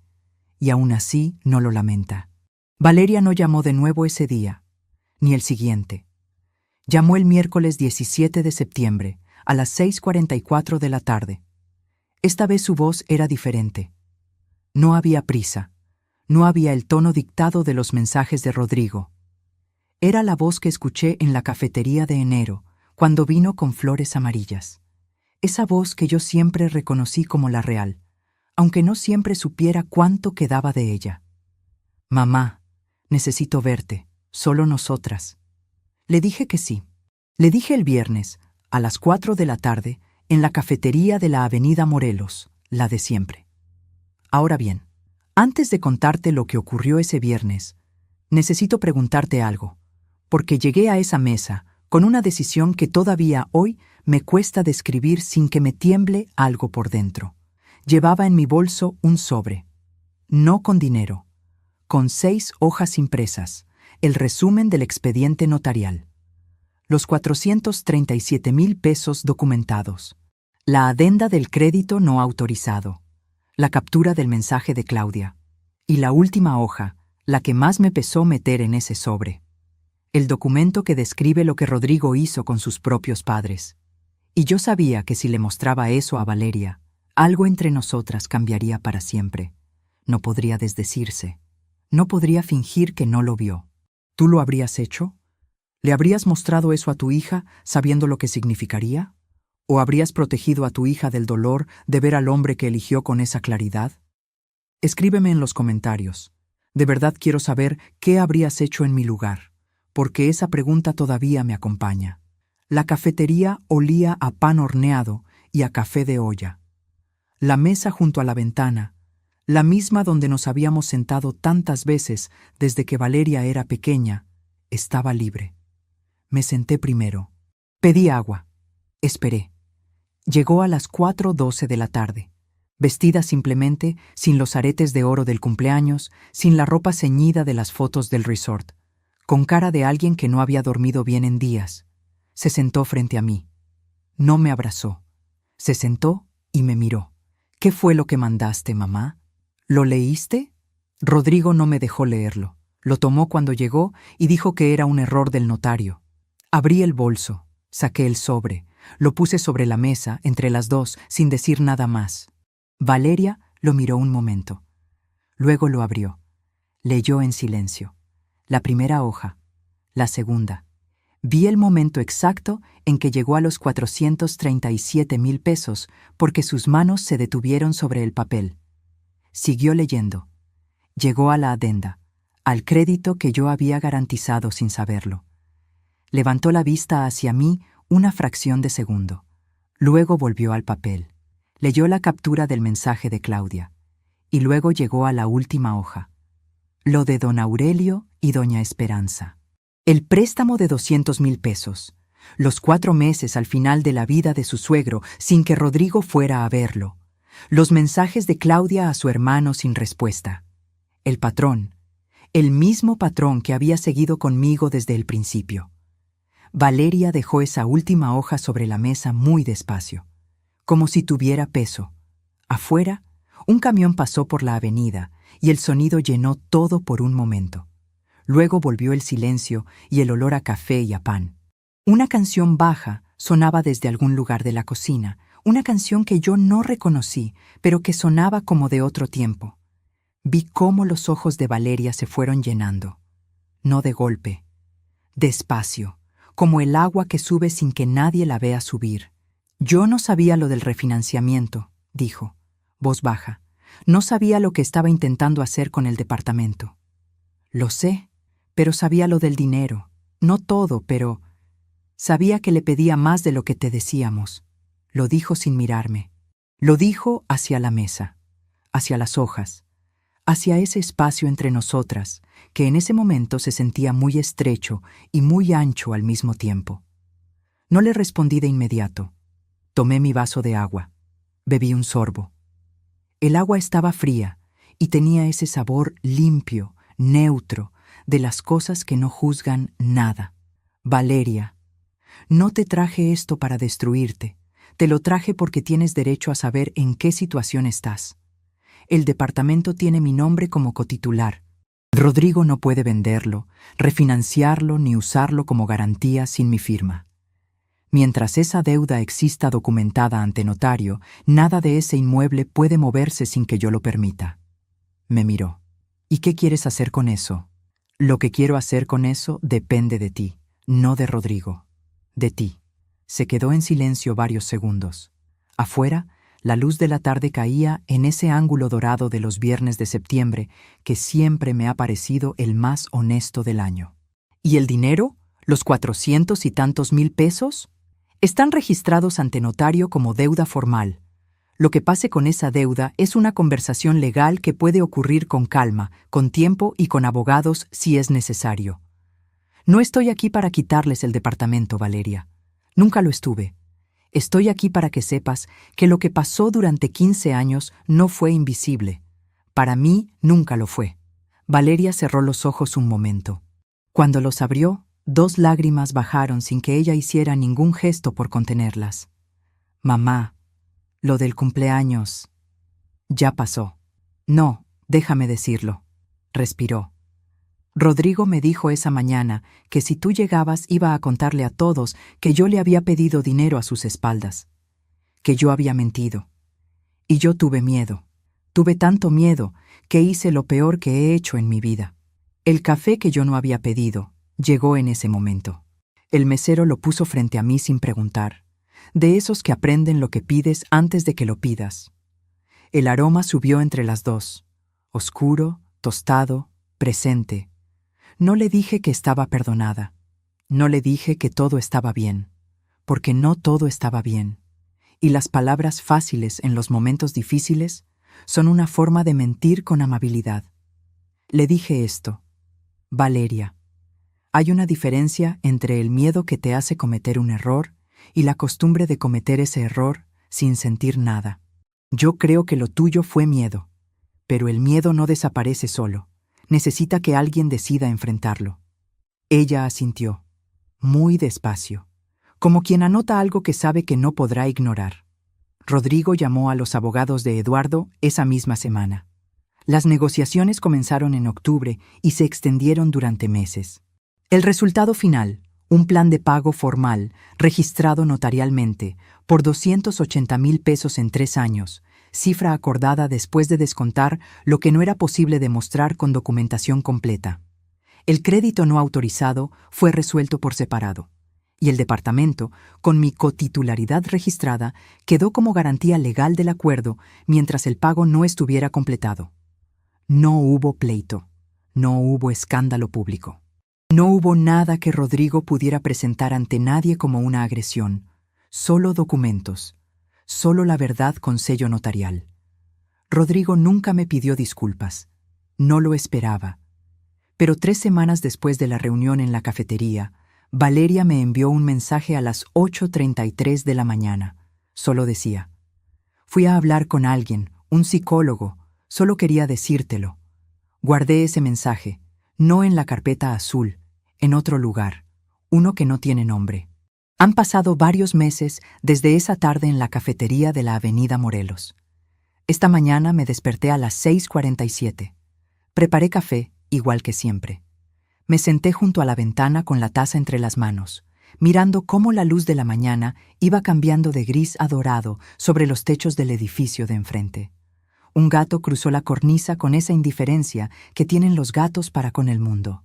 y aún así no lo lamenta. Valeria no llamó de nuevo ese día, ni el siguiente. Llamó el miércoles 17 de septiembre, a las 6:44 de la tarde. Esta vez su voz era diferente. No había prisa, no había el tono dictado de los mensajes de Rodrigo. Era la voz que escuché en la cafetería de enero, cuando vino con flores amarillas. Esa voz que yo siempre reconocí como la real, aunque no siempre supiera cuánto quedaba de ella. Mamá, necesito verte, solo nosotras. Le dije que sí. Le dije el viernes, a las 4 de la tarde, en la cafetería de la Avenida Morelos, la de siempre. Ahora bien, antes de contarte lo que ocurrió ese viernes, necesito preguntarte algo, porque llegué a esa mesa con una decisión que todavía hoy me cuesta describir sin que me tiemble algo por dentro. Llevaba en mi bolso un sobre, no con dinero, con 6 hojas impresas, el resumen del expediente notarial, los 437,000 pesos documentados, la adenda del crédito no autorizado, la captura del mensaje de Claudia, y la última hoja, la que más me pesó meter en ese sobre, el documento que describe lo que Rodrigo hizo con sus propios padres. Y yo sabía que si le mostraba eso a Valeria, algo entre nosotras cambiaría para siempre. No podría desdecirse. No podría fingir que no lo vio. ¿Tú lo habrías hecho? ¿Le habrías mostrado eso a tu hija sabiendo lo que significaría? ¿O habrías protegido a tu hija del dolor de ver al hombre que eligió con esa claridad? Escríbeme en los comentarios. De verdad quiero saber qué habrías hecho en mi lugar, porque esa pregunta todavía me acompaña. La cafetería olía a pan horneado y a café de olla. La mesa junto a la ventana, la misma donde nos habíamos sentado tantas veces desde que Valeria era pequeña, estaba libre. Me senté primero. Pedí agua. Esperé. Llegó a las 4:12 de la tarde, vestida simplemente, sin los aretes de oro del cumpleaños, sin la ropa ceñida de las fotos del resort, con cara de alguien que no había dormido bien en días. Se sentó frente a mí. No me abrazó. Se sentó y me miró. ¿Qué fue lo que mandaste, mamá? ¿Lo leíste? Rodrigo no me dejó leerlo. Lo tomó cuando llegó y dijo que era un error del notario. Abrí el bolso, saqué el sobre, lo puse sobre la mesa, entre las dos, sin decir nada más. Valeria lo miró un momento. Luego lo abrió. Leyó en silencio. La primera hoja, la segunda. Vi el momento exacto en que llegó a los 437,000 pesos porque sus manos se detuvieron sobre el papel. Siguió leyendo. Llegó a la adenda, al crédito que yo había garantizado sin saberlo. Levantó la vista hacia mí una fracción de segundo. Luego volvió al papel. Leyó la captura del mensaje de Claudia. Y luego llegó a la última hoja. Lo de don Aurelio y doña Esperanza. El préstamo de 200,000 pesos. Los 4 meses al final de la vida de su suegro sin que Rodrigo fuera a verlo. Los mensajes de Claudia a su hermano sin respuesta. El patrón. El mismo patrón que había seguido conmigo desde el principio. Valeria dejó esa última hoja sobre la mesa muy despacio, como si tuviera peso. Afuera, un camión pasó por la avenida y el sonido llenó todo por un momento. Luego volvió el silencio y el olor a café y a pan. Una canción baja sonaba desde algún lugar de la cocina, una canción que yo no reconocí, pero que sonaba como de otro tiempo. Vi cómo los ojos de Valeria se fueron llenando. No de golpe, despacio, como el agua que sube sin que nadie la vea subir. Yo no sabía lo del refinanciamiento, dijo, voz baja. No sabía lo que estaba intentando hacer con el departamento. Lo sé, pero sabía lo del dinero. No todo, pero sabía que le pedía más de lo que te decíamos. Lo dijo sin mirarme. Lo dijo hacia la mesa, hacia las hojas, hacia ese espacio entre nosotras, que en ese momento se sentía muy estrecho y muy ancho al mismo tiempo. No le respondí de inmediato. Tomé mi vaso de agua. Bebí un sorbo. El agua estaba fría y tenía ese sabor limpio, neutro, de las cosas que no juzgan nada. Valeria, no te traje esto para destruirte. Te lo traje porque tienes derecho a saber en qué situación estás. El departamento tiene mi nombre como cotitular. Rodrigo no puede venderlo, refinanciarlo ni usarlo como garantía sin mi firma. Mientras esa deuda exista documentada ante notario, nada de ese inmueble puede moverse sin que yo lo permita. Me miró. ¿Y qué quieres hacer con eso? Lo que quiero hacer con eso depende de ti, no de Rodrigo. De ti. Se quedó en silencio varios segundos. Afuera, la luz de la tarde caía en ese ángulo dorado de los viernes de septiembre que siempre me ha parecido el más honesto del año. ¿Y el dinero? ¿Los 400 y tantos mil pesos? Están registrados ante notario como deuda formal. Lo que pase con esa deuda es una conversación legal que puede ocurrir con calma, con tiempo y con abogados si es necesario. No estoy aquí para quitarles el departamento, Valeria. Nunca lo estuve. Estoy aquí para que sepas que lo que pasó durante 15 años no fue invisible. Para mí, nunca lo fue. Valeria cerró los ojos un momento. Cuando los abrió, 2 lágrimas bajaron sin que ella hiciera ningún gesto por contenerlas. Mamá, lo del cumpleaños ya pasó. No, déjame decirlo. Respiró. Rodrigo me dijo esa mañana que si tú llegabas iba a contarle a todos que yo le había pedido dinero a sus espaldas, que yo había mentido. Y yo tuve miedo. Tuve tanto miedo que hice lo peor que he hecho en mi vida. El café que yo no había pedido llegó en ese momento. El mesero lo puso frente a mí sin preguntar, de esos que aprenden lo que pides antes de que lo pidas. El aroma subió entre las dos, oscuro, tostado, presente. No le dije que estaba perdonada. No le dije que todo estaba bien, porque no todo estaba bien. Y las palabras fáciles en los momentos difíciles son una forma de mentir con amabilidad. Le dije esto: Valeria, hay una diferencia entre el miedo que te hace cometer un error y la costumbre de cometer ese error sin sentir nada. Yo creo que lo tuyo fue miedo, pero el miedo no desaparece solo. Necesita que alguien decida enfrentarlo. Ella asintió, muy despacio, como quien anota algo que sabe que no podrá ignorar. Rodrigo llamó a los abogados de Eduardo esa misma semana. Las negociaciones comenzaron en octubre y se extendieron durante meses. El resultado final, un plan de pago formal, registrado notarialmente, por 280,000 pesos en 3 años, cifra acordada después de descontar lo que no era posible demostrar con documentación completa. El crédito no autorizado fue resuelto por separado, y el departamento, con mi cotitularidad registrada, quedó como garantía legal del acuerdo mientras el pago no estuviera completado. No hubo pleito, no hubo escándalo público. No hubo nada que Rodrigo pudiera presentar ante nadie como una agresión, solo documentos, solo la verdad con sello notarial. Rodrigo nunca me pidió disculpas, no lo esperaba. Pero 3 semanas después de la reunión en la cafetería, Valeria me envió un mensaje a las 8:33 de la mañana. Solo decía: fui a hablar con alguien, un psicólogo, solo quería decírtelo. Guardé ese mensaje, no en la carpeta azul, en otro lugar, uno que no tiene nombre. Han pasado varios meses desde esa tarde en la cafetería de la Avenida Morelos. Esta mañana me desperté a las 6:47. Preparé café, igual que siempre. Me senté junto a la ventana con la taza entre las manos, mirando cómo la luz de la mañana iba cambiando de gris a dorado sobre los techos del edificio de enfrente. Un gato cruzó la cornisa con esa indiferencia que tienen los gatos para con el mundo.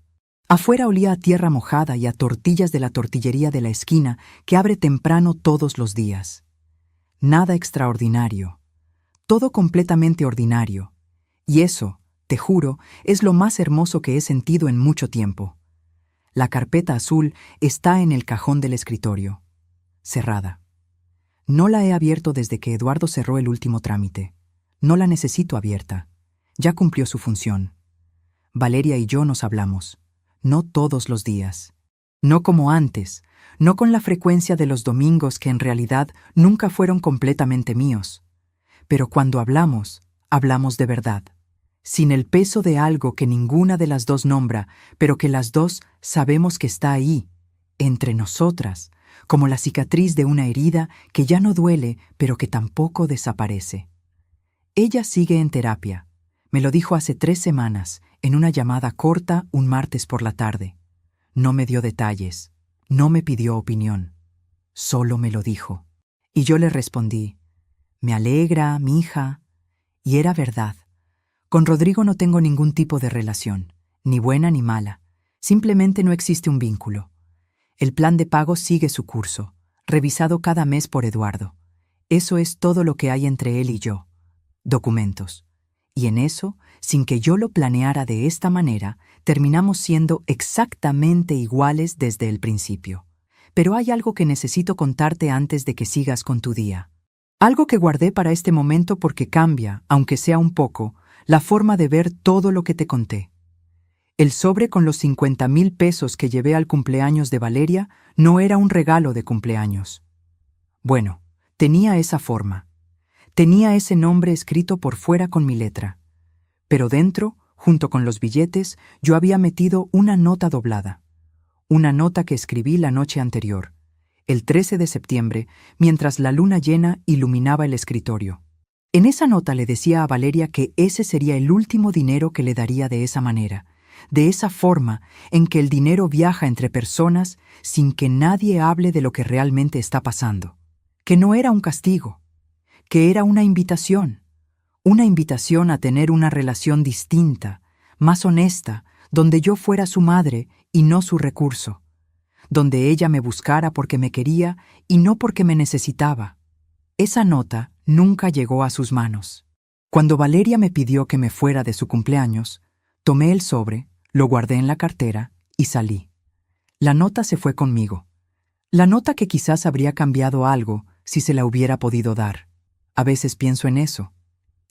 Afuera olía a tierra mojada y a tortillas de la tortillería de la esquina que abre temprano todos los días. Nada extraordinario. Todo completamente ordinario. Y eso, te juro, es lo más hermoso que he sentido en mucho tiempo. La carpeta azul está en el cajón del escritorio, cerrada. No la he abierto desde que Eduardo cerró el último trámite. No la necesito abierta. Ya cumplió su función. Valeria y yo nos hablamos. No todos los días. No como antes, no con la frecuencia de los domingos que en realidad nunca fueron completamente míos. Pero cuando hablamos, hablamos de verdad, sin el peso de algo que ninguna de las dos nombra, pero que las dos sabemos que está ahí, entre nosotras, como la cicatriz de una herida que ya no duele, pero que tampoco desaparece. Ella sigue en terapia. Me lo dijo hace 3 semanas, en una llamada corta un martes por la tarde. No me dio detalles, no me pidió opinión, solo me lo dijo. Y yo le respondí, me alegra, mija. Y era verdad. Con Rodrigo no tengo ningún tipo de relación, ni buena ni mala. Simplemente no existe un vínculo. El plan de pago sigue su curso, revisado cada mes por Eduardo. Eso es todo lo que hay entre él y yo. Documentos. Y en eso, sin que yo lo planeara de esta manera, terminamos siendo exactamente iguales desde el principio. Pero hay algo que necesito contarte antes de que sigas con tu día. Algo que guardé para este momento porque cambia, aunque sea un poco, la forma de ver todo lo que te conté. El sobre con los 50,000 pesos que llevé al cumpleaños de Valeria no era un regalo de cumpleaños. Bueno, tenía esa forma. Tenía ese nombre escrito por fuera con mi letra. Pero dentro, junto con los billetes, yo había metido una nota doblada. Una nota que escribí la noche anterior, el 13 de septiembre, mientras la luna llena iluminaba el escritorio. En esa nota le decía a Valeria que ese sería el último dinero que le daría de esa manera, de esa forma en que el dinero viaja entre personas sin que nadie hable de lo que realmente está pasando. Que no era un castigo, que era una invitación a tener una relación distinta, más honesta, donde yo fuera su madre y no su recurso, donde ella me buscara porque me quería y no porque me necesitaba. Esa nota nunca llegó a sus manos. Cuando Valeria me pidió que me fuera de su cumpleaños, tomé el sobre, lo guardé en la cartera y salí. La nota se fue conmigo. La nota que quizás habría cambiado algo si se la hubiera podido dar. A veces pienso en eso,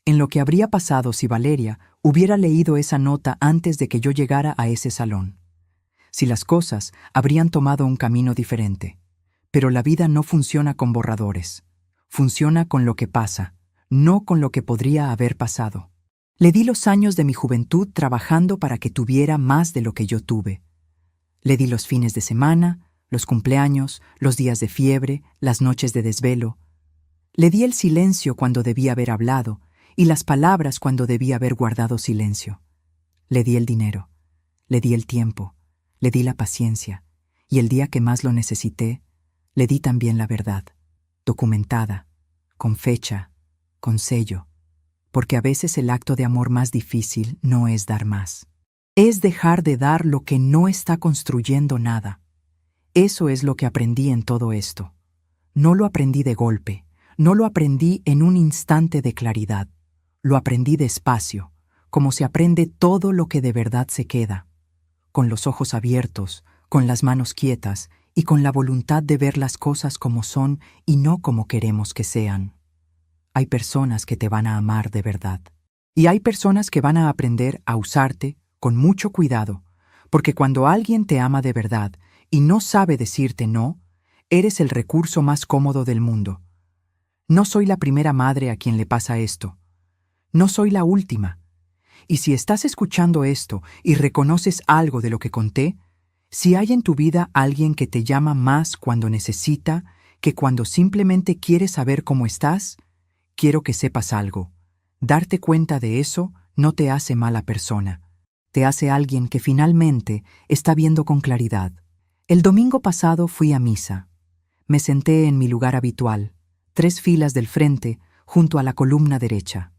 en lo que habría pasado si Valeria hubiera leído esa nota antes de que yo llegara a ese salón. Si las cosas habrían tomado un camino diferente. Pero la vida no funciona con borradores. Funciona con lo que pasa, no con lo que podría haber pasado. Le di los años de mi juventud trabajando para que tuviera más de lo que yo tuve. Le di los fines de semana, los cumpleaños, los días de fiebre, las noches de desvelo. Le di el silencio cuando debía haber hablado y las palabras cuando debía haber guardado silencio. Le di el dinero, le di el tiempo, le di la paciencia, y el día que más lo necesité, le di también la verdad, documentada, con fecha, con sello, porque a veces el acto de amor más difícil no es dar más. Es dejar de dar lo que no está construyendo nada. Eso es lo que aprendí en todo esto. No lo aprendí de golpe, no lo aprendí en un instante de claridad. Lo aprendí despacio, como se aprende todo lo que de verdad se queda, con los ojos abiertos, con las manos quietas y con la voluntad de ver las cosas como son y no como queremos que sean. Hay personas que te van a amar de verdad. Y hay personas que van a aprender a usarte con mucho cuidado, porque cuando alguien te ama de verdad y no sabe decirte no, eres el recurso más cómodo del mundo. No soy la primera madre a quien le pasa esto. No soy la última. Y si estás escuchando esto y reconoces algo de lo que conté, si hay en tu vida alguien que te llama más cuando necesita que cuando simplemente quiere saber cómo estás, quiero que sepas algo. Darte cuenta de eso no te hace mala persona. Te hace alguien que finalmente está viendo con claridad. El domingo pasado fui a misa. Me senté en mi lugar habitual, 3 filas del frente, junto a la columna derecha.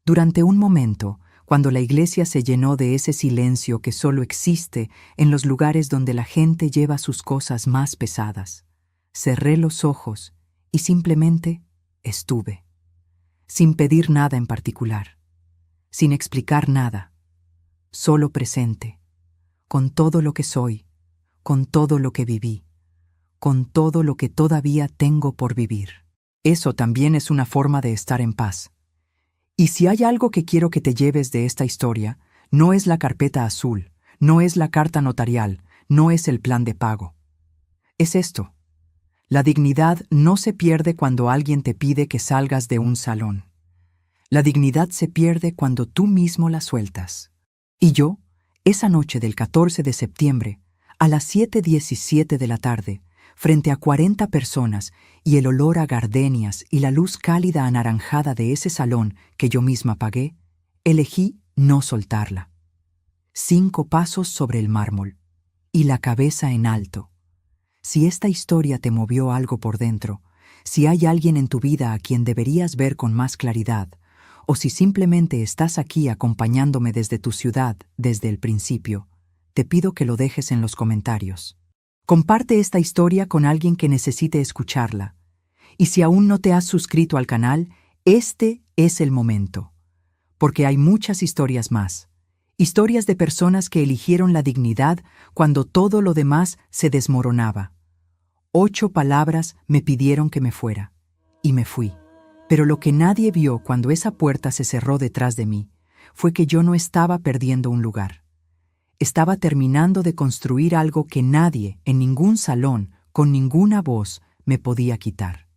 Durante un momento, cuando la iglesia se llenó de ese silencio que solo existe en los lugares donde la gente lleva sus cosas más pesadas, cerré los ojos y simplemente estuve, sin pedir nada en particular, sin explicar nada, solo presente, con todo lo que soy, con todo lo que viví, con todo lo que todavía tengo por vivir. Eso también es una forma de estar en paz. Y si hay algo que quiero que te lleves de esta historia, no es la carpeta azul, no es la carta notarial, no es el plan de pago. Es esto. La dignidad no se pierde cuando alguien te pide que salgas de un salón. La dignidad se pierde cuando tú mismo la sueltas. Y yo, esa noche del 14 de septiembre, a las 7:17 de la tarde, frente a 40 personas y el olor a gardenias y la luz cálida anaranjada de ese salón que yo misma pagué, elegí no soltarla. 5 pasos sobre el mármol y la cabeza en alto. Si esta historia te movió algo por dentro, si hay alguien en tu vida a quien deberías ver con más claridad, o si simplemente estás aquí acompañándome desde tu ciudad, desde el principio, te pido que lo dejes en los comentarios. Comparte esta historia con alguien que necesite escucharla. Y si aún no te has suscrito al canal, este es el momento. Porque hay muchas historias más. Historias de personas que eligieron la dignidad cuando todo lo demás se desmoronaba. 8 palabras me pidieron que me fuera. Y me fui. Pero lo que nadie vio cuando esa puerta se cerró detrás de mí fue que yo no estaba perdiendo un lugar. Estaba terminando de construir algo que nadie, en ningún salón, con ninguna voz, me podía quitar.